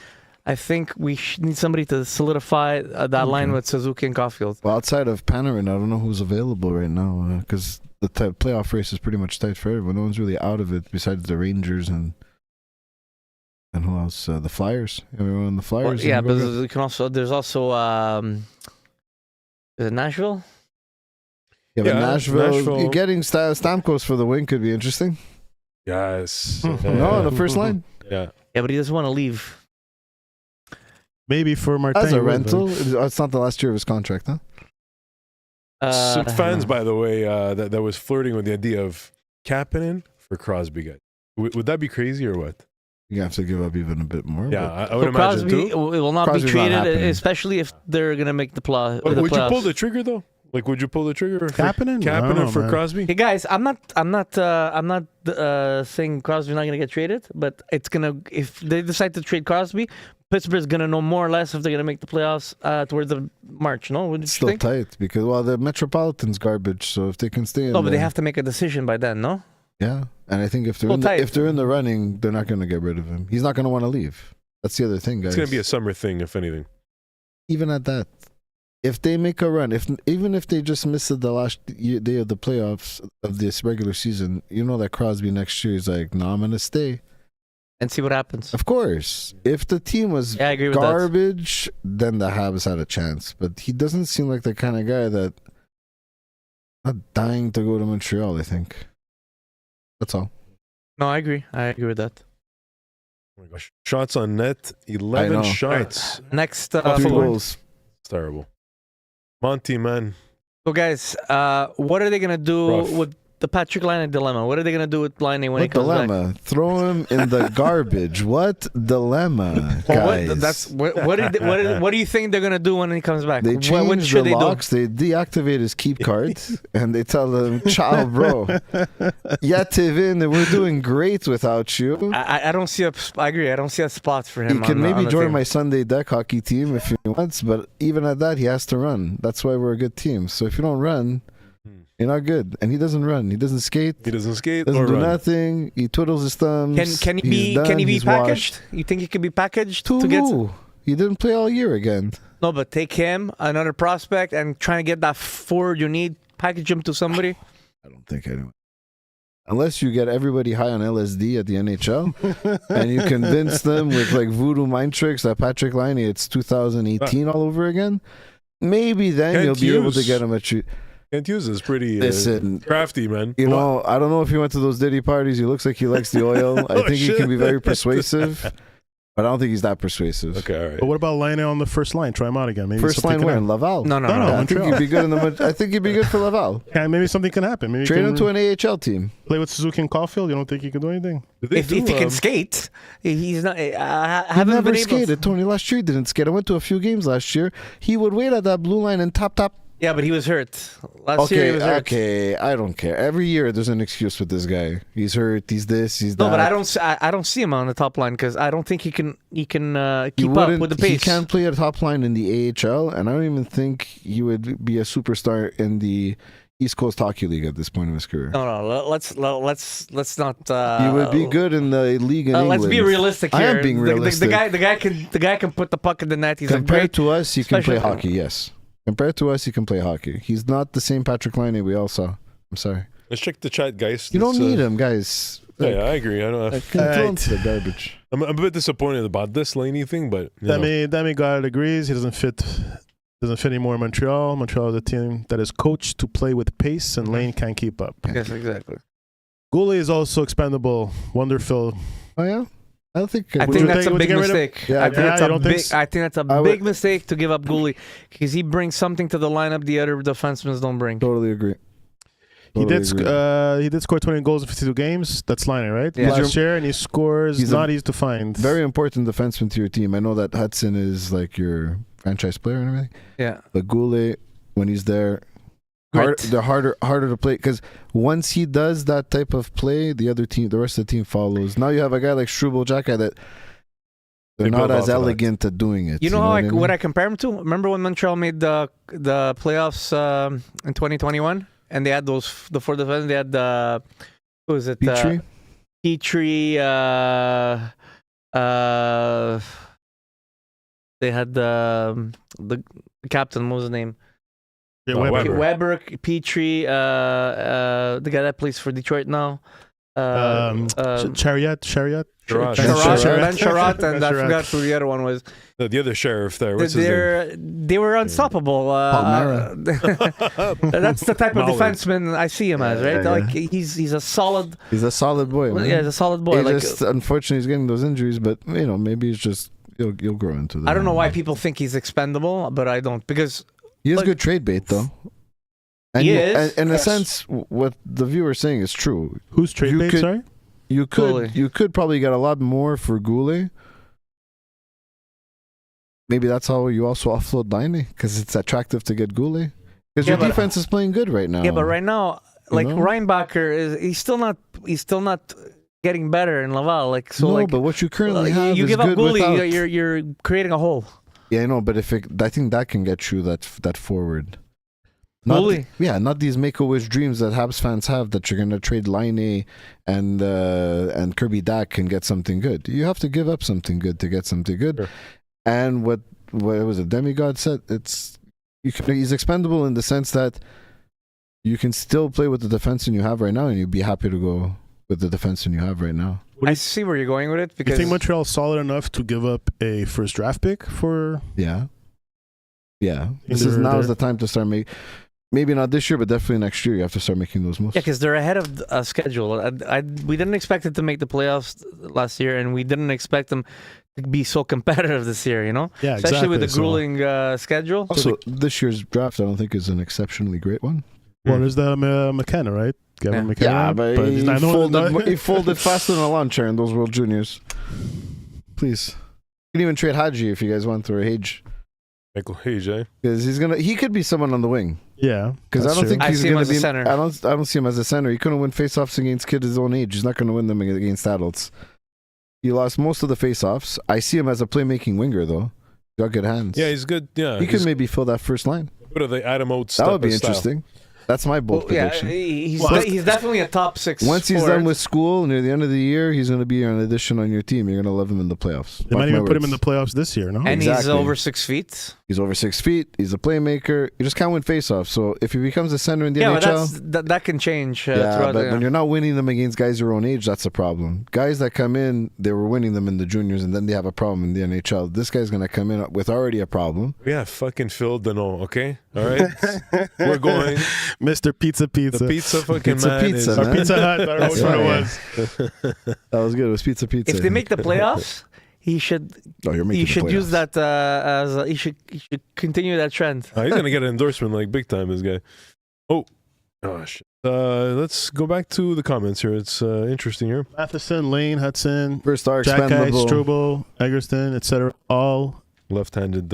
I think we need somebody to solidify that line with Suzuki and Caulfield. well, outside of Panarin, I don't know who's available right now because the playoff race is pretty much tight for everyone. No one's really out of it besides the Rangers and who else? The Flyers. Everyone on the Well, Flyers. yeah, and but go- you can also there's also is it Nashville? yeah, but Yeah, Nashville. Nashville. Getting Stamkos for the win could be interesting. Yes. No, the first line Yeah. Yeah, but he doesn't want to leave. Maybe for Martin. as a Woodward. rental. It's not the last year of his contract, huh? Some fans, by the way, that was flirting with the idea of Kapanen for Crosby, guys. Would that be crazy or what? You have to give up even a bit more. Yeah, but I would imagine Crosby too. will not Crosby's be not traded, happening. especially if they're gonna make the But the would you playoffs. pull the trigger though? Like, would you pull the trigger for Kapanen? Kapanen No, for man. Crosby? Hey guys, I'm not saying Crosby's not gonna get traded, but it's gonna if they decide to trade Crosby, Pittsburgh's gonna know more or less if they're gonna make the playoffs towards the March. No, what did it's you still think? tight because the Metropolitan's garbage. So if they can stay in, No, but they the- have to make a decision by then. No, Yeah, and I think if they're Well, in the, tight. if they're in the running, they're not going to get rid of him. He's not going to want to leave. That's the other thing, guys. It's gonna be a summer thing, if anything. Even at that, if they make a run, even if they just miss it the last day of the playoffs of this regular season, you know that Crosby next year is like, no, I'm going to stay. and see what happens. Of course, if the team was Yeah, I agree with that. garbage, then the Habs had a chance. But he doesn't seem like the kind of guy that not dying to go to Montreal. I think that's all. No, I agree. I agree with that. Oh my gosh. Shots on net, I 11 know. shots. Next, Three Buffalo. goals. It's terrible. Monty, man. So, guys, what are they going to do Rough. with the Patrick Laine dilemma? What are they going to do with Laine when What he comes back? dilemma? Throw him in the garbage. What dilemma, guys? What do you think they're gonna do when he comes back? They What change should the they locks, they deactivate his keep cards, and they tell him, ciao, bro. Yeah, Tevin, we're doing great without you. do? I don't see I agree. I don't see a spot for He him. can on maybe the join team. my Sunday deck hockey team if he wants, but even at that, he has to run. That's why we're a good team. So if you don't run, you're not good. And he doesn't run. He doesn't skate. He doesn't skate Doesn't or do run. nothing. He twiddles his thumbs. Can he He's be done, can he be he's packaged? washed. You think he could be packaged To to get? who? He didn't play all year again. No, but take him, another prospect, and trying to get that forward you need. Package him to somebody. I don't think anyone. Unless you get everybody high on LSD at the NHL and you convince them with like voodoo mind tricks that Patrick Laine, it's 2018 all over again, maybe then Can't you'll be able to use- get him at you. Can't use this. Pretty Listen, crafty, man. you know, I don't know if he went to those Diddy parties. He looks like he likes the oil. I think he can be very persuasive, but I don't think he's that persuasive. Okay, all right. But what about Laine on the first line? Try him out again. Maybe First something line can where? happen. Laval. No, No, Yeah, I think Montreal. he'd be good in the. I think he'd be good for Laval. Yeah, maybe something can happen. Maybe he Trade can him to an AHL team. play with Suzuki and Caulfield. You don't think he can do anything? Did they If do, he can skate, he's not. I He haven't never been able. skated. Tony last year he didn't skate. I went to a few games last year. He would wait at that blue line and tap. Yeah, but he was hurt last year. He Okay, was hurt. okay. I don't care. Every year there's an excuse with this guy. He's hurt. He's this. He's that. No, but I don't see him on the top line because I don't think he can He keep up wouldn't- with the pace. He can't play at top line in the AHL, and I don't even think he would be a superstar in the East Coast Hockey League at this point in his career. No, let's not. He would be good in the league in England. Let's be realistic I here. am being realistic. The guy can put the puck in the net. He's a Compared great. to us, he can play special- hockey. Yes. Compared to us, he can play hockey. He's not the same Patrick Laine we all saw. I'm sorry. Let's check the chat, guys. You don't Let's, need him, guys. Yeah, I agree. I don't. Throw him Alright. to the garbage. I'm a bit disappointed about this Laney thing, but you know. Demi God agrees. He doesn't fit anymore in Montreal. Montreal is a team that is coached to play with pace, and Lane can't keep up. Yes, exactly. Goulet is also expendable. Wonderful. Oh yeah, I don't think. I Would think you that's take- a would you big get rid of- mistake. Yeah, I think yeah, that's you a don't think big. so? I think that's a I would- big mistake to give up Goalie because he brings something to the lineup the other defensemen don't bring. Totally agree. He Totally did. agree. He did score 20 goals in 52 games. That's Line, right? Yeah. Last year, and he scores. He's a not easy to find. Very important defenseman to your team. I know that Hudson is like your franchise player and everything, Yeah. but Goulet, when he's there, Grit. they're harder to play because once he does that type of play, the rest of the team follows. Now you have a guy like Struble Jacka that they're They not build as off of that. elegant at doing it. You know how what I mean? what I compare him to? Remember when Montreal made the playoffs in 2021, and they had the four defense. They had who was it? Petrie? Petrie. They had the captain. What was his name? Yeah, Oh, Weber. Weber, Petrie. The guy that plays for Detroit now. Chariot. Sherrod. Ben Sherrod. Sherrod, and I Sherrod. forgot who the other one was. The other sheriff there. What's his name? They were unstoppable. Palmera. That's the type of Mallard. defenseman I see him as, right? Yeah, Like he's a solid. He's a solid boy. Man. Yeah, he's a solid boy. He Like just, unfortunately, he's getting those injuries, but maybe it's just you'll grow into that. I don't know why people think he's expendable, but I don't because He has like- good trade bait though. And He you- is. and in a Yes. sense, what the viewer's saying is true. Who's trade You bait? could- Sorry. Goulet. You could probably get a lot more for Goulet. Maybe that's how you also offload Laine because it's attractive to get Goulet. Because Yeah, your but- defense is playing good right now. yeah, but right now, like know? Reinbacher he's still not getting better in Laval. Like so, no, like but what you currently have you is give up good Goulet, without. you're creating a hole. Yeah, I know, but I think that can get you that forward. Not, Goulet. yeah, not these Make-A-Wish dreams that Habs fans have that you're gonna trade Laine and Kirby Dack can get something good. You have to give up something good to get something good. Sure. And what was it? Demigod said he's expendable in the sense that you can still play with the defenseman you have right now, and you'd be happy to go with the defenseman you have right now. What do I you- see where you're going with it You because think Montreal is solid enough to give up a first draft pick for? Yeah. This Either is now's there. the time to start making. Maybe not this year, but definitely next year. You have to start making those moves. Yeah, because they're ahead of schedule. We didn't expect it to make the playoffs last year, and we didn't expect them be so competitive this year. You know, Yeah, especially with the exactly. grueling schedule. Also, this year's draft, I don't think is an exceptionally great one. Well, there's the McKenna, right? Gavin McKenna. Yeah, but he's he, not folded, he folded faster than a lawn chair in those World Juniors. Please. You can even trade Haji if you guys want, or Hage. Michael Hage, eh? Because he could be someone on the wing. Yeah, Because I that's don't true. think I he's see him going as to a be. center. I don't see him as a center. He couldn't win faceoffs against kids his own age. He's not going to win them against adults. He lost most of the faceoffs. I see him as a playmaking winger though. He's got good hands. Yeah, he's good. Yeah, he could maybe fill that first line. What are they? Adam Oates. That would be type of style. interesting. That's my bold Yeah, prediction. he's definitely a top 6. Once he's forward. done with school, near the end of the year, he's going to be an addition on your team. You're going to love him in the playoffs. They might Mark my even put him in words. the playoffs this year, no? and he's Exactly. over 6 feet. He's over 6 feet. He's a playmaker. You just can't win faceoffs. So if he becomes a center in the Yeah, NHL, but that can change. yeah, throughout but the, when you're not winning them against guys your own age, that's a problem. Guys that come in, they were winning them in the juniors, and then they have a problem in the NHL. This guy's going to come in with already a problem. Yeah, fucking Phil Deneau, okay? All right? We're going. Mr. Pizza. The pizza fucking Pizza man Pizza, is... Or man. Pizza Hut. I don't know which one it Yeah. was. That was good. It was pizza. if they make the playoffs, he should oh, you're making he the should use playoffs. that as he should continue that trend. He's going to get an endorsement like big time, this guy. Oh, gosh. Let's go back to the comments here. It's interesting here. Matheson, Lane, Hudson, First star Jack expendable. Struble, Egerston, etc. All Left-handed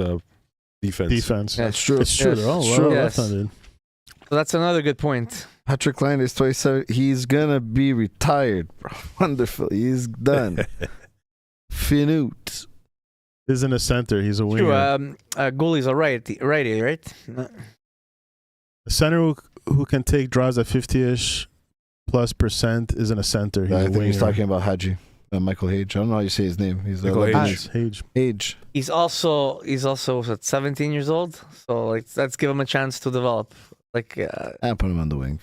defense. defense. Yeah. That's true. It's true. Yes. They're all It's true. Yes. left-handed. So that's another good point. Patrick Line is 27. He's gonna be retired, bro. Wonderful. He's done. Finute. Isn't a center. He's a winger. True. Goalie's a righty, right? A center who can take draws at 50-ish plus % isn't a center. He's I a think winger. he's talking about Haji. Michael Hage. I don't know how you say his name. He's Michael Hage. Hage. Hage. He's also what, 17 years old. So like let's give him a chance to develop. Like And put him on the wing.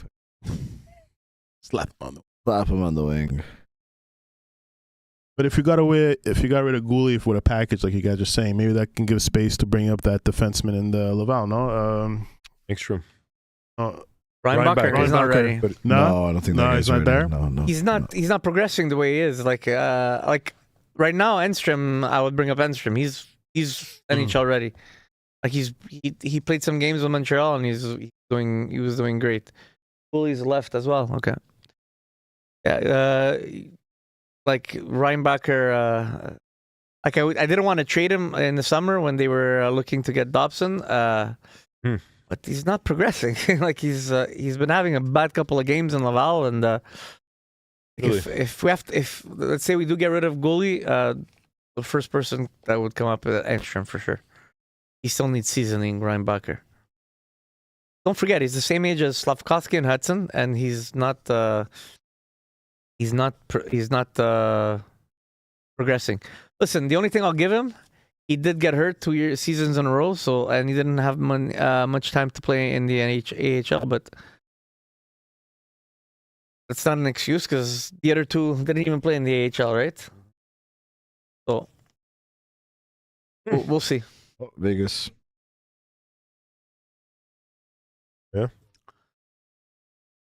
Slap him on the. Slap him on the wing. But if you got rid of Goulet with a package, like you guys are saying, maybe that can give space to bring up that defenseman in the Laval. No, Extra. Ryan Ryan Bucker, Bucker. he's not Bucker. ready. But no. I don't think No, that he's guy's not ready. there? No. He's not. He's not progressing the way he is. Like right now, Enstrom. I would bring up Enstrom. He's NHL ready. Like he played some games with Montreal and he was doing great. Bully's left as well. Okay. Yeah. Like Ryan Bucker. Like I didn't want to trade him in the summer when they were looking to get Dobson. But he's not progressing. Like he's been having a bad couple of games in Laval, and Really? if let's say we do get rid of Goalie, the first person that would come up is Enstrom for sure. He still needs seasoning, Ryan Bucker. Don't forget, he's the same age as Slavkovsky and Hudson, and he's not progressing. Listen, the only thing I'll give him, he did get hurt 2 seasons in a row, and he didn't have much time to play in the AHL, but that's not an excuse because the other two didn't even play in the AHL, right? So we'll see. Oh, Vegas.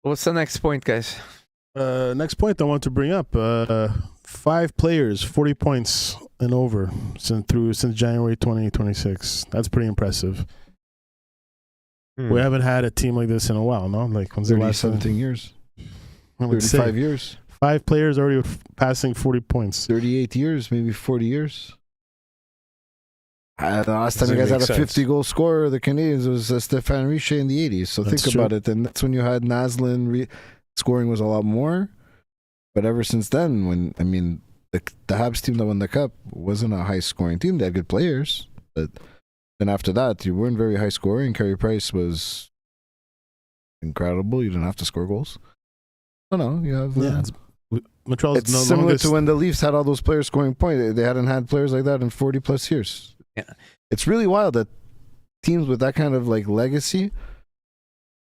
What's the next point, guys? Next point I want to bring up: 5 players, 40 points and over since January 2026. That's pretty impressive. We haven't had a team like this in a while, no? Like when's the 30, last 17 years. I would say 35 years. 5 players already passing 40 points. 38 years, maybe 40 years. The last time Doesn't you guys had make a sense. 50-goal scorer, the Canadiens, was Stéphane Richer in the 80s. So That's think about it. And that's when you had Naslin. Scoring was a lot more. But ever since then, the Habs team that won the Cup wasn't a high-scoring team. They had good players. But then after that, you weren't very high-scoring. Carey Price was incredible. You didn't have to score goals. No, you have... Montreal's It's no similar longest. to when the Leafs had all those players scoring points. They hadn't had players like that in 40 plus years. Yeah. It's really wild that teams with that kind of like legacy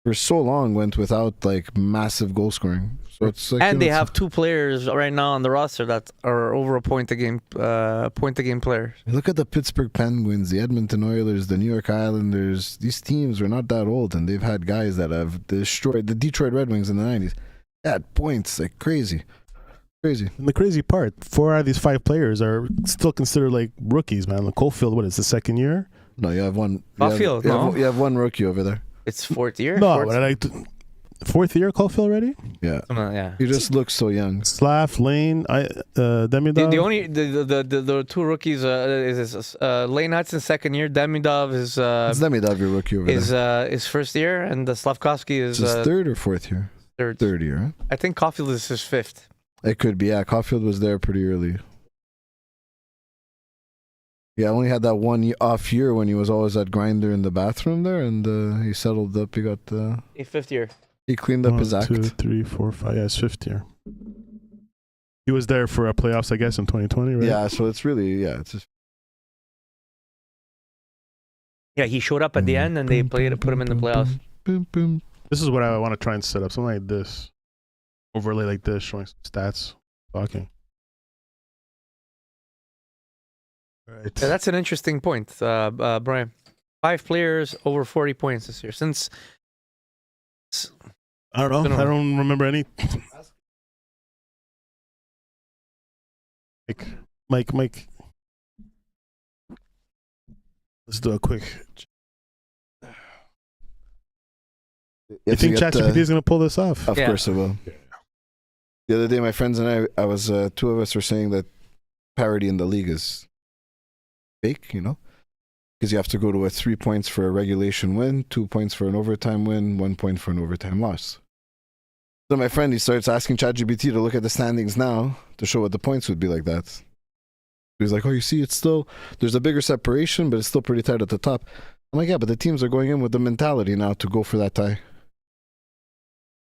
for so long went without like massive goal scoring. So it's like, And you know, they have 2 players right now on the roster that are over a point a game players. look at the Pittsburgh Penguins, the Edmonton Oilers, the New York Islanders. These teams are not that old, and they've had guys that have destroyed the Detroit Red Wings in the 90s. They had points like crazy. Crazy. And the crazy part, 4 out of these 5 players are still considered like rookies, man. Like Caulfield, what is the second year? No, you have one. Caulfield, no. You have one rookie over there. It's fourth year. No, fourth, but I like 4th year Caulfield already. Yeah. yeah. He just looks so young. Slav, Lane, Demidov. The only the 2 rookies is Lane Hudson second year. Demidov is It's Demidov, your rookie over there. is first year, and the Slavkovsky is Is his 3rd or 4th year? third. 3rd year, huh? I think Caulfield is his 5th. It could be. Yeah, Caulfield was there pretty early. Yeah, I only had that one off year when he was always at Grinder in the bathroom there, and he settled up. He got A 5th year. he cleaned up his act. 1, 2, 3, 4, 5. Yeah, it's 5th year. He was there for playoffs, I guess, in 2020, right? Yeah, so it's really it's just Yeah, he showed up at the end, and they put him in the playoffs. boom, boom. This is what I want to try and set up. Something like this. Overlay like this, showing some stats. Talking. Right. Yeah, that's an interesting point, Brian. 5 players over 40 points this year. Since I don't know. I don't remember any. Mike. Let's do a quick. You think ChatGPT is going to pull this off? Of course it will. The other day, my friends and I was 2 of us were saying that parity in the league is fake, because you have to go to 3 points for a regulation win, 2 points for an overtime win, 1 point for an overtime loss. So my friend, he starts asking ChatGPT to look at the standings now to show what the points would be like that. He's like, oh, you see, it's still, there's a bigger separation, but it's still pretty tight at the top. I'm like, yeah, but the teams are going in with the mentality now to go for that tie.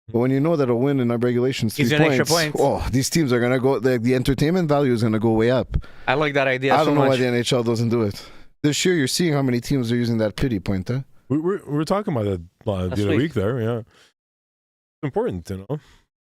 But when you know that a win in a regulation is 3 points, oh, these teams are going to go, the entertainment value is going to go way up. I like that idea. I don't know why the NHL doesn't do it. This year, you're seeing how many teams are using that pity point, huh? We were talking about that the other week there, yeah. It's important, I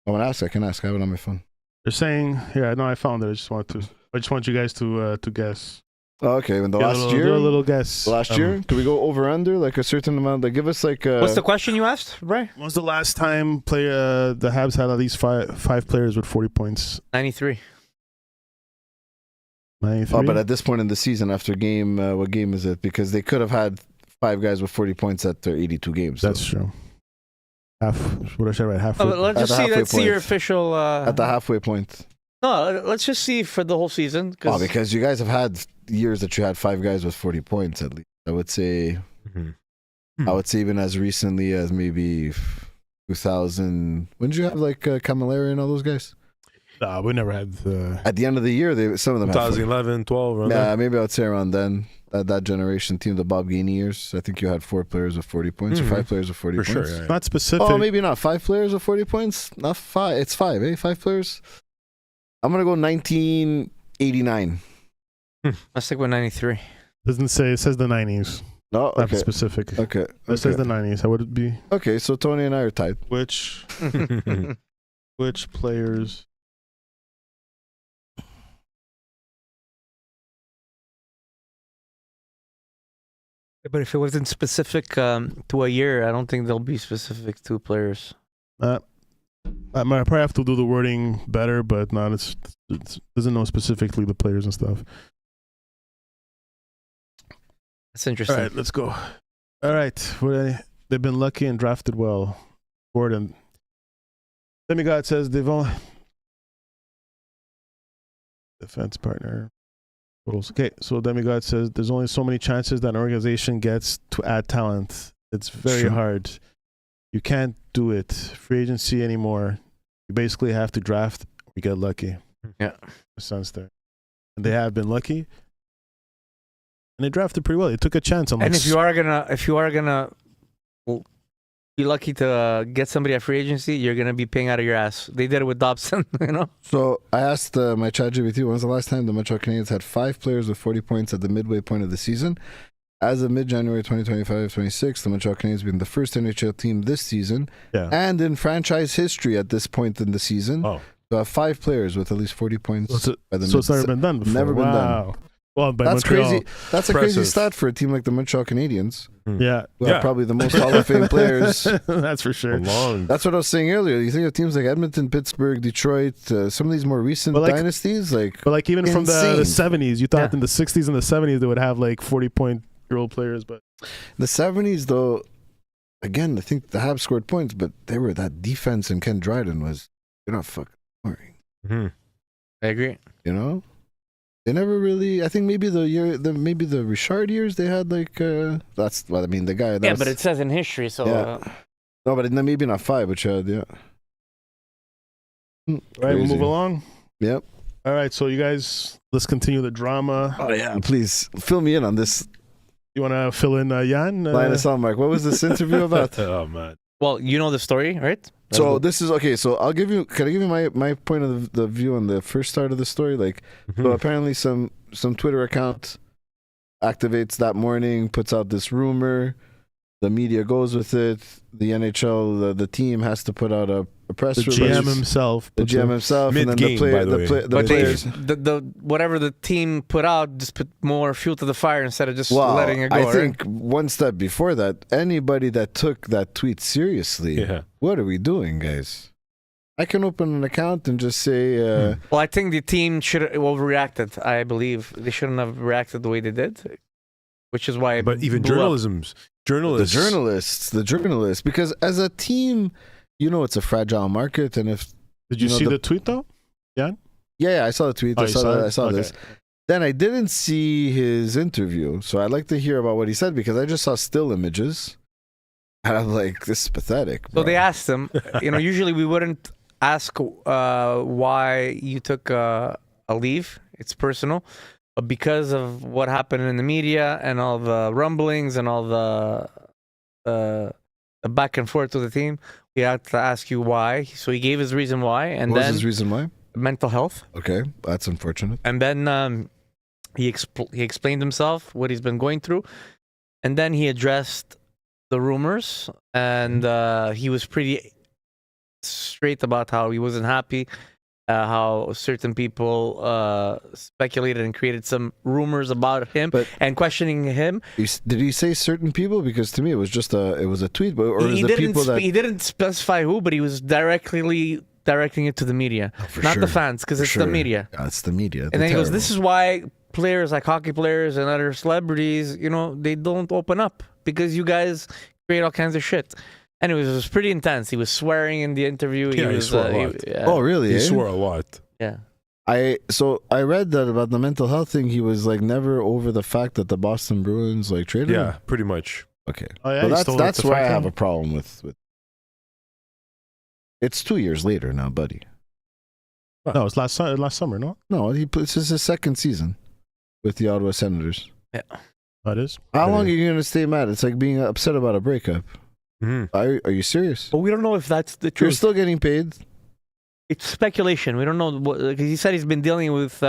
want to ask. I can ask. I have it on my phone. They're saying, I found it. I just want you guys to guess. Oh, okay. When the last year, do a little guess. The last year, can we go over under like a certain amount? Like, give us like. What's the question you asked, Brian? When was the last time the Habs had at least five players with 40 points? 93. 93. Oh, but at this point in the season, after game, what game is it? Because they could have had 5 guys with 40 points at their 82 games. So. That's true. What I said, right? Halfway. Oh, let's just see. Let's see your official. At the halfway point. No, let's just see for the whole season. Oh, because you guys have had years that you had 5 guys with 40 points at least. I would say. Mm-hmm. I would say even as recently as maybe 2000. When did you have like Camilleri and all those guys? We never had. At the end of the year, some of them. 2011, 12. Yeah, maybe I would say around then. That generation team, the Bob Gainey years. I think you had 4 players with 40 points or 5 players with 40 For points. sure, yeah. Not specific. Oh, maybe not 5 players with 40 points. Not 5. It's 5, eh? 5 players. I'm gonna go 1989. Let's stick with 93. Doesn't say. It says the 90s. No, okay. Not specific. Okay. It says the 90s. How would it be? Okay, so Tony and I are tied. Which players? But if it wasn't specific to a year, I don't think they'll be specific to players. I might probably have to do the wording better, but not. It doesn't know specifically the players and stuff. That's interesting. All right, let's go. All right, they've been lucky and drafted well. Gordon. Demigod says they've only defense partner. Okay, so Demigod says there's only so many chances that an organization gets to add talent. It's very hard. You can't do it. Free agency anymore. You basically have to draft or get lucky. Yeah. Sense there. And they have been lucky. And they drafted pretty well. They took a chance on And if you are gonna be lucky to get somebody at free agency, you're gonna be paying out of your ass. They did it with Dobson, So I asked my ChatGPT, when was the last time the Montreal Canadiens had 5 players with 40 points at the midway point of the season? As of mid-January 2025-26, the Montreal Canadiens have been the first NHL team this season and in franchise history at this point in the season to have 5 players with at least 40 points. So it's never been done before. Never been done. Well, by That's Montreal. crazy. That's a crazy Impressive. stat for a team like the Montreal Canadiens. Yeah, Who have Yeah. probably the most Hall of Fame players. that's for sure. Long. That's what I was saying earlier. You think of teams like Edmonton, Pittsburgh, Detroit, some of these more recent But like- dynasties, like But like even from the Insane. 70s, you thought Yeah. in the 60s and the 70s they would have like 40-point-year-old players, but the 70s, though. Again, I think the Habs scored points, but they were that defense, and Ken Dryden was, you're not fucking boring. Mhm. I agree. You know, they never really. I think maybe the Richard years they had like. That's what I mean. The guy. That Yeah, was, but it says in history, so Yeah. No, but maybe not 5, but yeah. all right, we'll Crazy. move along. Yep. All right, so you guys, let's continue the drama. Oh yeah, please fill me in on this. You want to fill in Jan? Linus Allmark. What was this interview about? Oh man. well, you know the story, right? So this is okay. So I'll give you. Can I give you my point of the view on the first start of the story? Like, Mhm. so apparently some Twitter account activates that morning, puts out this rumor. The media goes with it. The NHL, the team has to put out a press the release. GM himself. The GM himself, and then Mid-game, by the way. the But players. the whatever the team put out just put more fuel to the fire instead of just Well, letting it go. I right? think one step before that, anybody that took that tweet seriously, Yeah. what are we doing, guys? I can open an account and just say, Well, I think the team should have overreacted. I believe they shouldn't have reacted the way they did, which is why. It But even blew up. the journalists, because as a team, you know it's a fragile market, and if Did you know, see the- the tweet though? yeah, I saw the tweet, Oh, I you saw saw that, it? I saw Okay. this. Then I didn't see his interview, so I'd like to hear about what he said because I just saw still images, and I'm like, this is pathetic. So bro. they asked him. Usually we wouldn't ask why you took a leave. It's personal, but because of what happened in the media and all the rumblings and all the back and forth with the team, we had to ask you why. So he gave his reason why, and What was then his reason why? mental health, Okay, that's unfortunate. and then he explained himself what he's been going through, and then he addressed the rumors, and he was pretty straight about how he wasn't happy, how certain people speculated and created some rumors about him But- and questioning him. Did he say certain people? Because to me, it was just a tweet, but or is He the didn't people that he didn't specify who, but he was directly directing it to the media, for not sure. the fans, because For it's sure. the media. Yeah, it's the media. And then he goes, "This is why players like hockey players and other celebrities, they don't open up because you guys create all kinds of shit." Anyways, it was pretty intense. He was swearing in the interview. Yeah, he was, swore a lot. yeah. Oh, really? He eh? swore a lot. Yeah. I read that about the mental health thing. He was like never over the fact that the Boston Bruins like traded him. Yeah, pretty much. Okay. Oh yeah, Well, he stole that's the where I fucking- have a problem with. It's 2 years later now, buddy. No, it's last summer, no? No, this is his second season with the Ottawa Senators. That is. How Yeah. long are you going to stay mad? It's like being upset about a breakup. Mhm. Are you serious? But we don't know if that's the You're truth. still getting paid. It's speculation. We don't know because he said he's been dealing with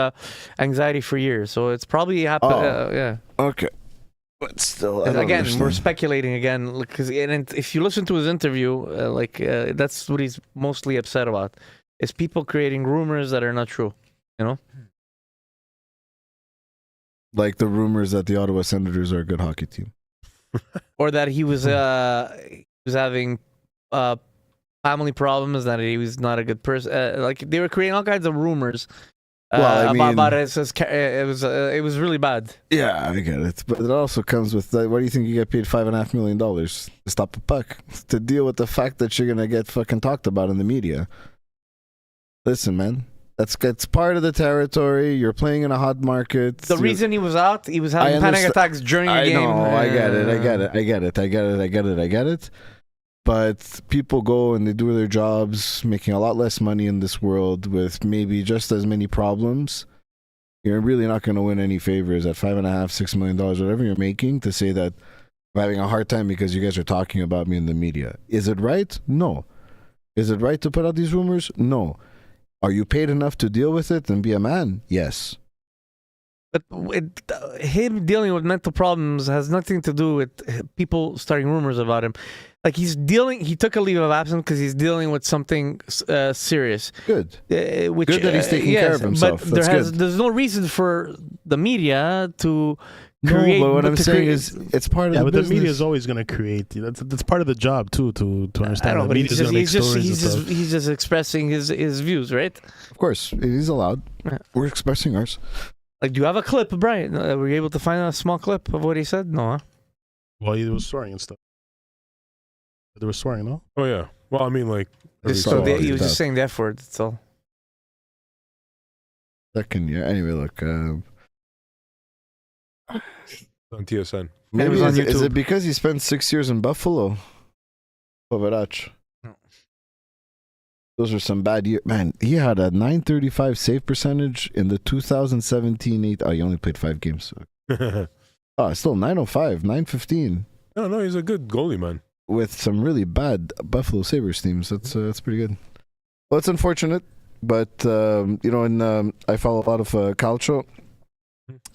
anxiety for years, so it's probably happened. Oh. Yeah. Okay. But still, I don't Again, we're understand. speculating again because if you listen to his interview, that's what he's mostly upset about: is people creating rumors that are not true. Like the rumors that the Ottawa Senators are a good hockey team. Or that he was having family problems, that he was not a good person. Like they were creating all kinds of rumors Well, I mean- about it. It was really bad. Yeah, I get it. But it also comes with that. What do you think you get paid $5.5 million to stop a puck? To deal with the fact that you're going to get fucking talked about in the media. Listen, man. It's part of the territory. You're playing in a hot market. The reason he was out, he was having I panic understand- attacks during the I game. know, I get it. But people go and they do their jobs, making a lot less money in this world with maybe just as many problems. You're really not going to win any favors at $5.5, $6 million, whatever you're making, to say that I'm having a hard time because you guys are talking about me in the media. Is it right? No. Is it right to put out these rumors? No. Are you paid enough to deal with it and be a man? Yes. But him dealing with mental problems has nothing to do with people starting rumors about him. Like he took a leave of absence because he's dealing with something serious. Good. Which, Good that he's taking care of himself. But That's good. there's no reason for the media to No, create. but what I'm to saying create- is it's part of Yeah, the but the business. media is always going to create. That's part of the job too to I understand. know, The but media is going to make stories and stuff. he's just expressing his views, right? Of course, it is allowed. Yeah. We're expressing ours. Like, do you have a clip, Brian? Were you able to find a small clip of what he said? No, huh? Well, he was swearing and stuff. They were swearing, no? Oh yeah. Well, I mean, like, It's So so he was tough. just saying the F word. That's all. Second year. Anyway, look. on TSN. Maybe was on is YouTube. it because he spent 6 years in Buffalo? Poverach. No. Those are some bad years. Man, he had a 935 save percentage in the 2017-8. Oh, he only played 5 games. no, Oh, still 905, 915 no, he's a good goalie, man. with some really bad Buffalo Sabres teams. That's pretty good. Well, it's unfortunate, but I follow a lot of Calcio,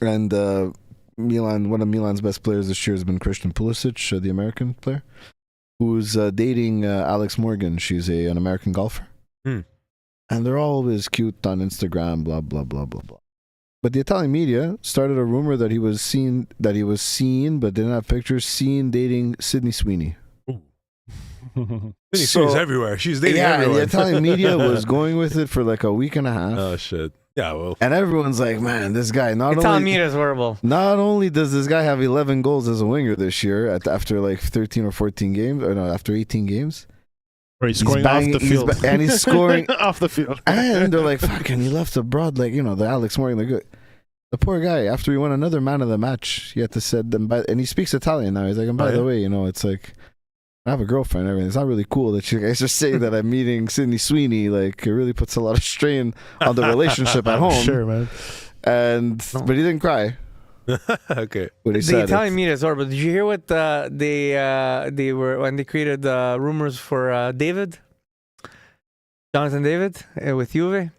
and Milan. One of Milan's best players this year has been Christian Pulisic, the American player, who's dating Alex Morgan. She's an American golfer, Hmm. and they're always cute on Instagram. Blah blah blah blah blah. But the Italian media started a rumor that he was seen, but didn't have pictures, seen dating Sydney Sweeney. She's So- everywhere. She's dating Yeah, and everyone. the Italian media was going with it for like a week and a half. Oh shit. Yeah. Well. And everyone's like, man, this guy, Italian media is horrible. not only does this guy have 11 goals as a winger this year after like 13 or 14 games, or no, after 18 games. Or he's scoring banging- off the field. and he's scoring. off the field. And they're like, fucking, he left abroad, like, the Alex Morgan. Like, the poor guy, after he won another man of the match, he had to said them, and he speaks Italian now. He's like, and by the way, it's like, I have a girlfriend and everything. It's not really cool that you guys are saying that I'm meeting Sydney Sweeney. Like, it really puts a lot of strain on the relationship at home. Sure, man. But he didn't cry Okay. when he The said Italian it. media is horrible. Did you hear what they were when they created rumors for David, Jonathan David, with Juve?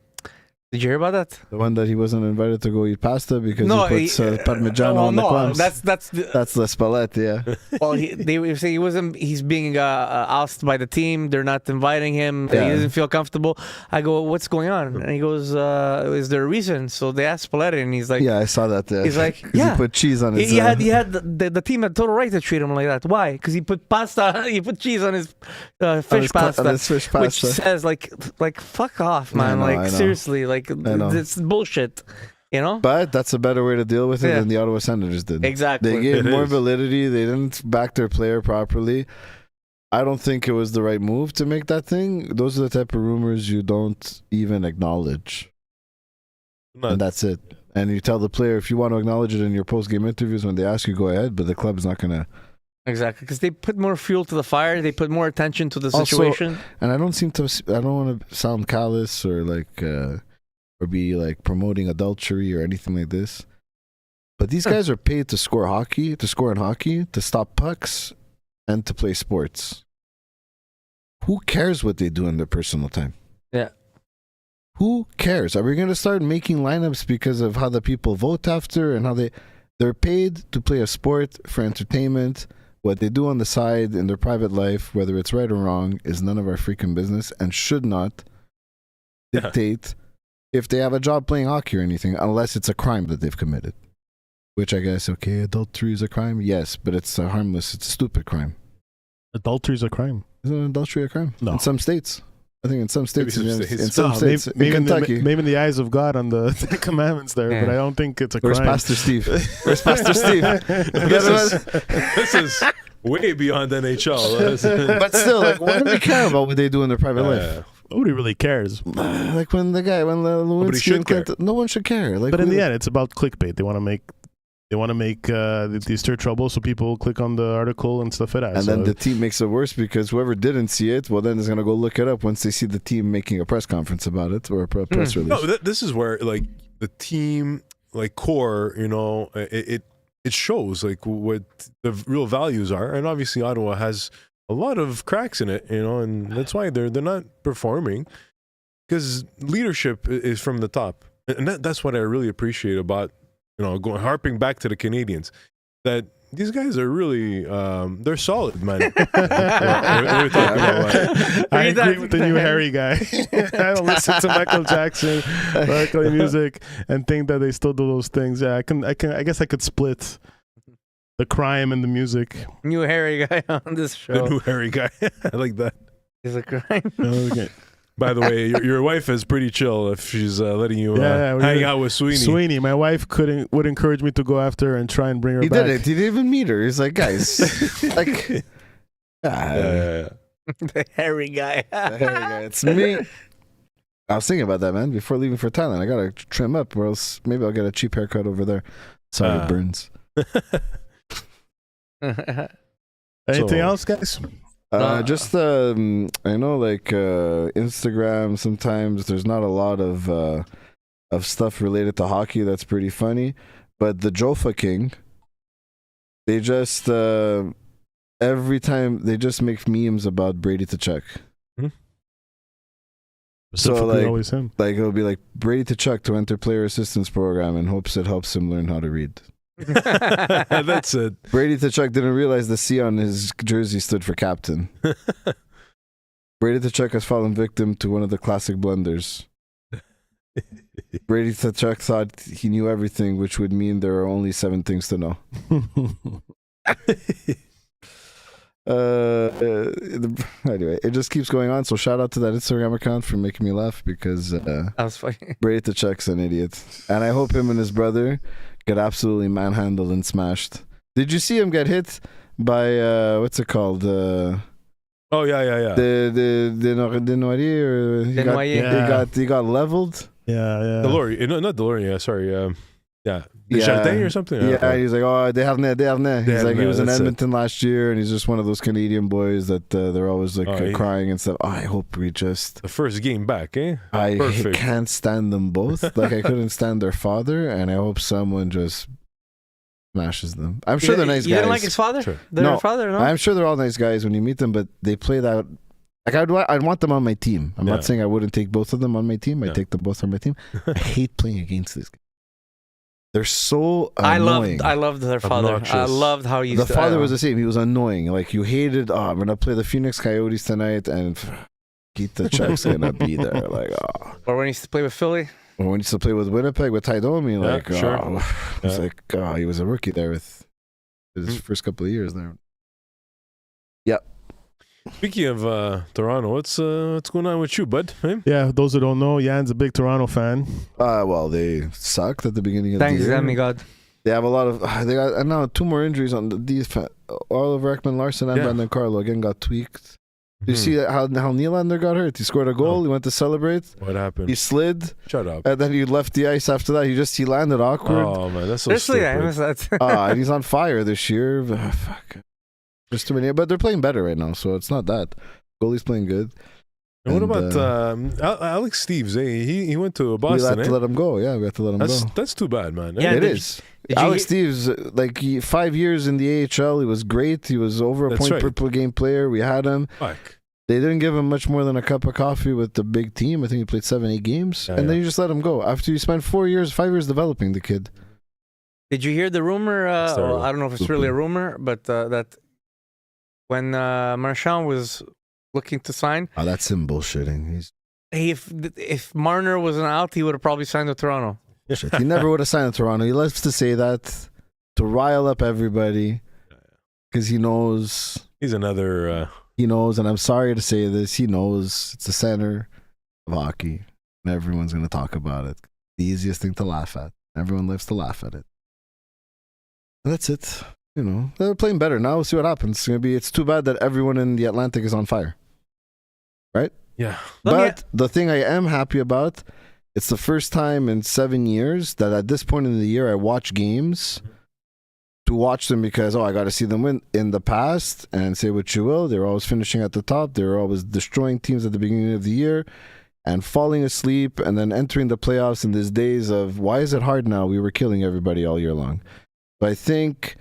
Did you hear about that? The one that he wasn't invited to go eat pasta because he puts Parmigiano well, on the no, clams. that's That's the Spalletti, yeah. well. They were saying he wasn't. He's being ousted by the team. They're not inviting him. Yeah. He doesn't feel comfortable. I go, what's going on? And he goes, is there a reason? So they asked Spalletti, and he's like, Yeah, I saw that there. He's like, 'Cause yeah. he put cheese on his... He had the team had total right to treat him like that. Why? Because he put pasta. He put cheese on his fish pasta. On his fish Which pasta. says like fuck off, man. I know. Seriously, like know. it's bullshit, But that's a better way to deal with it Yeah. than the Ottawa Senators did. Exactly. They gave It more is. validity. They didn't back their player properly. I don't think it was the right move to make that thing. Those are the type of rumors you don't even acknowledge. And that's it. And you tell the player, if you want to acknowledge it in your post-game interviews when they ask you, go ahead, but the club is not going to. Exactly, because they put more fuel to the fire. They put more attention to the Also, situation. And I don't want to sound callous or like, or be like promoting adultery or anything like this. But these guys are paid to score in hockey, to stop pucks, and to play sports. Who cares what they do in their personal time? Yeah. Who cares? Are we going to start making lineups because of how the people vote after and how they're paid to play a sport for entertainment? What they do on the side in their private life, whether it's right or wrong, is none of our freaking business and should not dictate if they have a job playing hockey or anything, unless it's a crime that they've committed. Which I guess, okay, adultery is a crime? Yes, but it's a harmless, it's a stupid crime. Adultery is a crime. Isn't adultery a crime? No. In some states. I think in some states. Maybe some In states. some No, states. maybe, In Kentucky. maybe in the eyes of God on the Ten Commandments there, Yeah. but I don't think it's a Where's crime. Pastor Steve? Where's Pastor Steve? This is way beyond NHL. But still, like, why do they care about what they do in their private life? Nobody really cares. Like when Lewinsky should and Clinton, no one should care. Like, But in the end, it's about clickbait. They want to make these stir trouble, so people click on the article and stuff like that. and So then the team makes it worse because whoever didn't see it, well, then is gonna go look it up once they see the team making a press conference about it or a press release. No, this is where like the team, like core, it shows like what the real values are, and obviously Ottawa has a lot of cracks in it, and that's why they're not performing, because leadership is from the top, and that's what I really appreciate about harping back to the Canadiens, that these guys are really they're solid, man. What are we talking about? I agree with the new Harry guy. I don't listen to Michael Jackson, Berkeley music, and think that they still do those things. Yeah, I guess I could split the crime and the music. New Harry guy on this show. The new Harry guy. I like that. He's a crime. Okay. By the way, your wife is pretty chill if she's letting you hang out with Sweeney. Sweeney, my wife would encourage me to go after her and try and bring her He back. didn't. He didn't even meet her. He's like, guys, like, The Harry guy. it's me. I was thinking about that, man. Before leaving for Thailand, I gotta trim up, or else maybe I'll get a cheap haircut over there. Sorry, Burns. Anything else, guys? Just I know, like Instagram. Sometimes there's not a lot of stuff related to hockey that's pretty funny, but the Jofa King, they just every time they just make memes about Brady Tkachuk. So like, always him. Like it'll be like Brady Tkachuk to enter player assistance program in hopes it helps him learn how to read. That's it. Brady Tkachuk didn't realize the C on his jersey stood for captain. Brady Tkachuk has fallen victim to one of the classic blunders. Brady Tkachuk thought he knew everything, which would mean there are only 7 things to know. Anyway, it just keeps going on. So shout out to that Instagram account for making me laugh because That was funny. Brady Tkachuk's an idiot, and I hope him and his brother get absolutely manhandled and smashed. Did you see him get hit by what's it called? Oh yeah. The Noirier, or he got leveled. Yeah. Delory, no, not Delory. Sorry. Desjardins or something. Yeah, he's like, oh, Desharnais. He's like, he was in that's Edmonton last year, and he's just one of those Canadian boys that they're always like crying and stuff. Oh, I hope we just. The first game back, eh? I Perfect. can't stand them both. Like I couldn't stand their father, and I hope someone just smashes them. I'm sure they're nice You guys. didn't like his father? Sure. Their father, no? I'm sure they're all nice guys when you meet them, but they play that. Like I'd want them on my team. I'm not saying I wouldn't take both of them on my team. I take them both on my team. I hate playing against these guys. They're so annoying. I loved their father. Obnoxious. I loved how he The father was the same. He was annoying. Like you hated. Oh, I'm gonna play the Phoenix Coyotes tonight, and Keith Tkachuk's gonna be there. Like, oh. Or when he used to play with Philly. Or when he used to play with Winnipeg with Ty Domi, like, sure. It's like, oh, he was a rookie there with his first couple of years there. Yep. Speaking of Toronto, what's going on with you, bud? Hey? Yeah, those who don't know, Jan's a big Toronto fan. Well, they sucked at the beginning of Thanks, the year. God. They have a lot of. They got and now 2 more injuries on these. Oliver Ekman-Larsson and Brandon Carlo again got tweaked. Do you see how Nylander got hurt? He scored a goal. He went to celebrate. What happened? He slid. Shut up. And then he left the ice after that. He landed awkward. Oh man, that's so Seriously, stupid. I missed that. And he's on fire this year. Fuck. There's too many, but they're playing better right now, so it's not that. Goalie's playing good. And what about Alex Steves? He went to Boston. We had to let him go. Yeah, we had to let him go. That's too bad, man. Yeah, It is. Alex Steves, like 5 years in the AHL, he was great. He was over a point per game player. We had him. Fuck. They didn't give him much more than a cup of coffee with the big team. I think he played 7-8 games, then you just let him go after you spent 5 years developing the kid. Did you hear the rumor? I don't know if it's really a rumor, but that when Marchand was looking to sign, That's him bullshitting. if Marner wasn't out, he would have probably signed with Toronto. Shit. He never would have signed in Toronto. He loves to say that to rile up everybody because he knows. He's another. He knows, and I'm sorry to say this, he knows it's the center of hockey, and everyone's going to talk about it. The easiest thing to laugh at. Everyone lives to laugh at it. And that's it. You know, they're playing better now. We'll see what happens. It's too bad that everyone in the Atlantic is on fire. Right? Yeah. But the thing I am happy about, it's the first time in 7 years that at this point in the year I watch games to watch them because, I got to see them win. In the past, and say what you will, they were always finishing at the top. They were always destroying teams at the beginning of the year and falling asleep and then entering the playoffs in these days of, why is it hard now? We were killing everybody all year long. But I think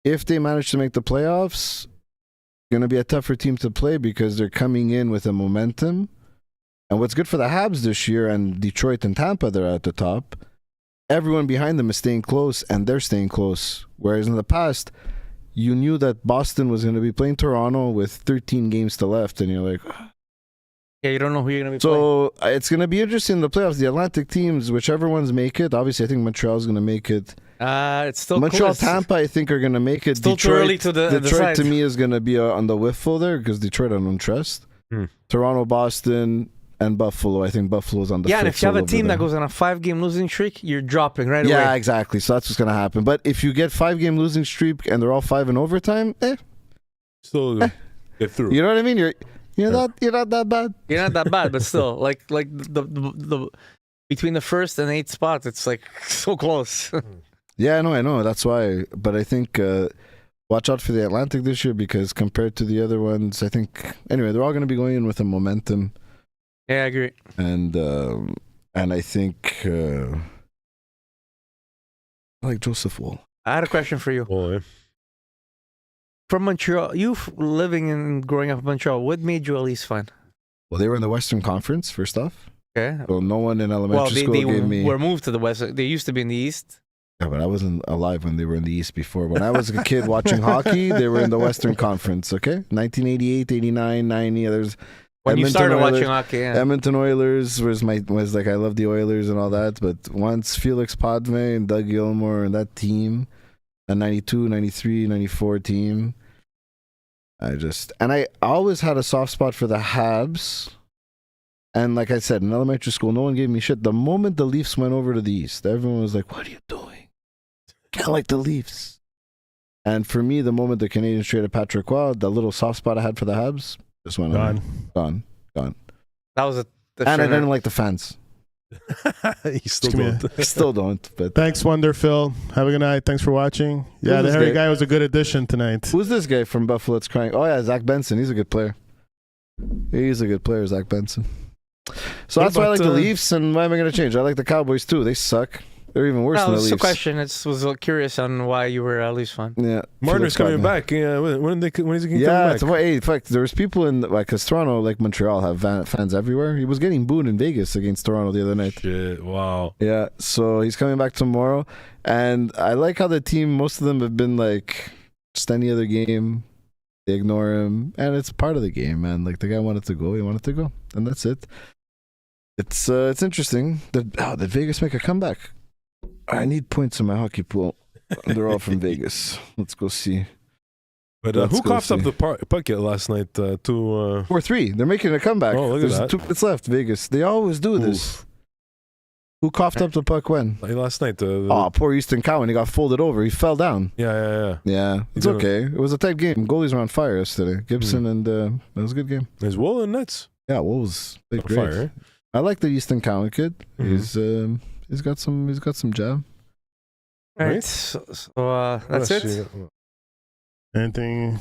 if they manage to make the playoffs, it's going to be a tougher team to play because they're coming in with a momentum. And what's good for the Habs this year, and Detroit and Tampa, they're at the top, everyone behind them is staying close, and they're staying close. Whereas in the past, you knew that Boston was going to be playing Toronto with 13 games to left, and you're like, Yeah, you don't know who you're going to be playing. so it's going to be interesting in the playoffs. The Atlantic teams, whichever ones make it, obviously I think Montreal's going to make it. It's still Montreal, close. Tampa, I think are going to make it. Still too Detroit, early to Detroit decide. to me is going to be on the whiffle there because Detroit I don't trust. Toronto, Boston, and Buffalo. I think Buffalo's on the Yeah, and fritz if you have a a little team bit that there. goes on a 5-game losing streak, you're dropping right away. Yeah, exactly. So that's what's going to happen. But if you get 5-game losing streak and they're all 5 in overtime, Still get through. you know what I mean? You're not that bad. You're not that bad, but still, like the between the first and 8th spots, it's like so close. Yeah, I know. That's why. But I think watch out for the Atlantic this year because compared to the other ones, I think anyway they're all going to be going in with a momentum. Yeah, I agree. And I think I like Joseph Wool. I had a question for you. Boy. From Montreal, you living and growing up in Montreal, what made you at least fun? Well, they were in the Western Conference first off. Okay. So no one in elementary Well, school they gave me. were moved to the West. They used to be in the East. Yeah, but I wasn't alive when they were in the East before. When I was a kid watching hockey, they were in the Western Conference. Okay, 1988, 89, 90. There's When you Edmonton started Oilers- watching hockey, yeah. Edmonton Oilers was like I love the Oilers and all that, but once Felix Padme and Doug Gilmour and that team, the 92, 93, 94 team, I always had a soft spot for the Habs. And like I said, in elementary school, no one gave me shit. The moment the Leafs went over to the East, everyone was like, "What are you doing? Can't like the Leafs." And for me, the moment the Canadiens traded Patrick Roy, the little soft spot I had for the Habs just went away. Gone. That was And I didn't like the fans. You still Come here. don't. I still don't. But Thanks, Wonder Phil. Have a good night. Thanks for watching. Yeah, the this hairy guy? guy was a good addition tonight. who's this guy from Buffalo that's crying? Oh yeah, Zach Benson. He's a good player. He's a good player, Zach Benson. So What that's why I like about, the Leafs, and why am I going to change? I like the Cowboys too. They suck. They're even worse No, than the it's a Leafs. question. It was curious on why you were at least fun. Yeah, Marner's Felix coming Padme. back. Yeah, when is he Yeah, coming it's, back? hey, in fact, there was people in like, cause Toronto, like Montreal, have fans everywhere. He was getting booed in Vegas against Toronto the other night. Shit, wow. Yeah, so he's coming back tomorrow, and I like how the team, most of them have been like just any other game, they ignore him, and it's part of the game, man. Like the guy wanted to go, he wanted to go, and that's it. It's interesting. Did Vegas make a comeback? I need points in my hockey pool. They're all from Vegas. Let's go see. But Let's who go coughed up see. the bucket last night to 4-3. They're making a comeback. Oh, look at There's that. 2 minutes left, Vegas. They always do this. Who coughed up the puck when? like last night? Oh, poor Easton Cowan. He got folded over. He fell down. Yeah. Yeah, it's didn't- okay. It was a tight game. Goalies were on fire yesterday. Gibson and it was a good game. Is Wool and Nets Yeah, Wolves played on great. fire? eh? I like the Easton Cowan kid. Mhm. He's got some jab. All right. Right. So What that's else it. you got? Anything?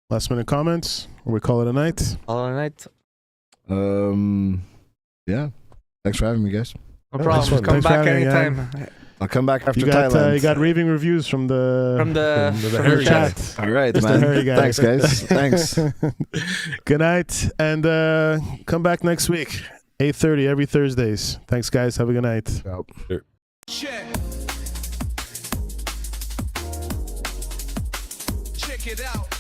Last minute comments? Or we call it a night? All night. Yeah. Thanks for having me, guys. No Oh, problem. thanks for Come having back me, anytime. I'll come back after You got Thailand. raving reviews from the From the hairy guy. chat. All right, Just the man. hairy guy. Thanks, guys. Thanks. Good night, and come back next week, 8:30 every Thursdays. Thanks, guys. Have a good night. Check. Check it out.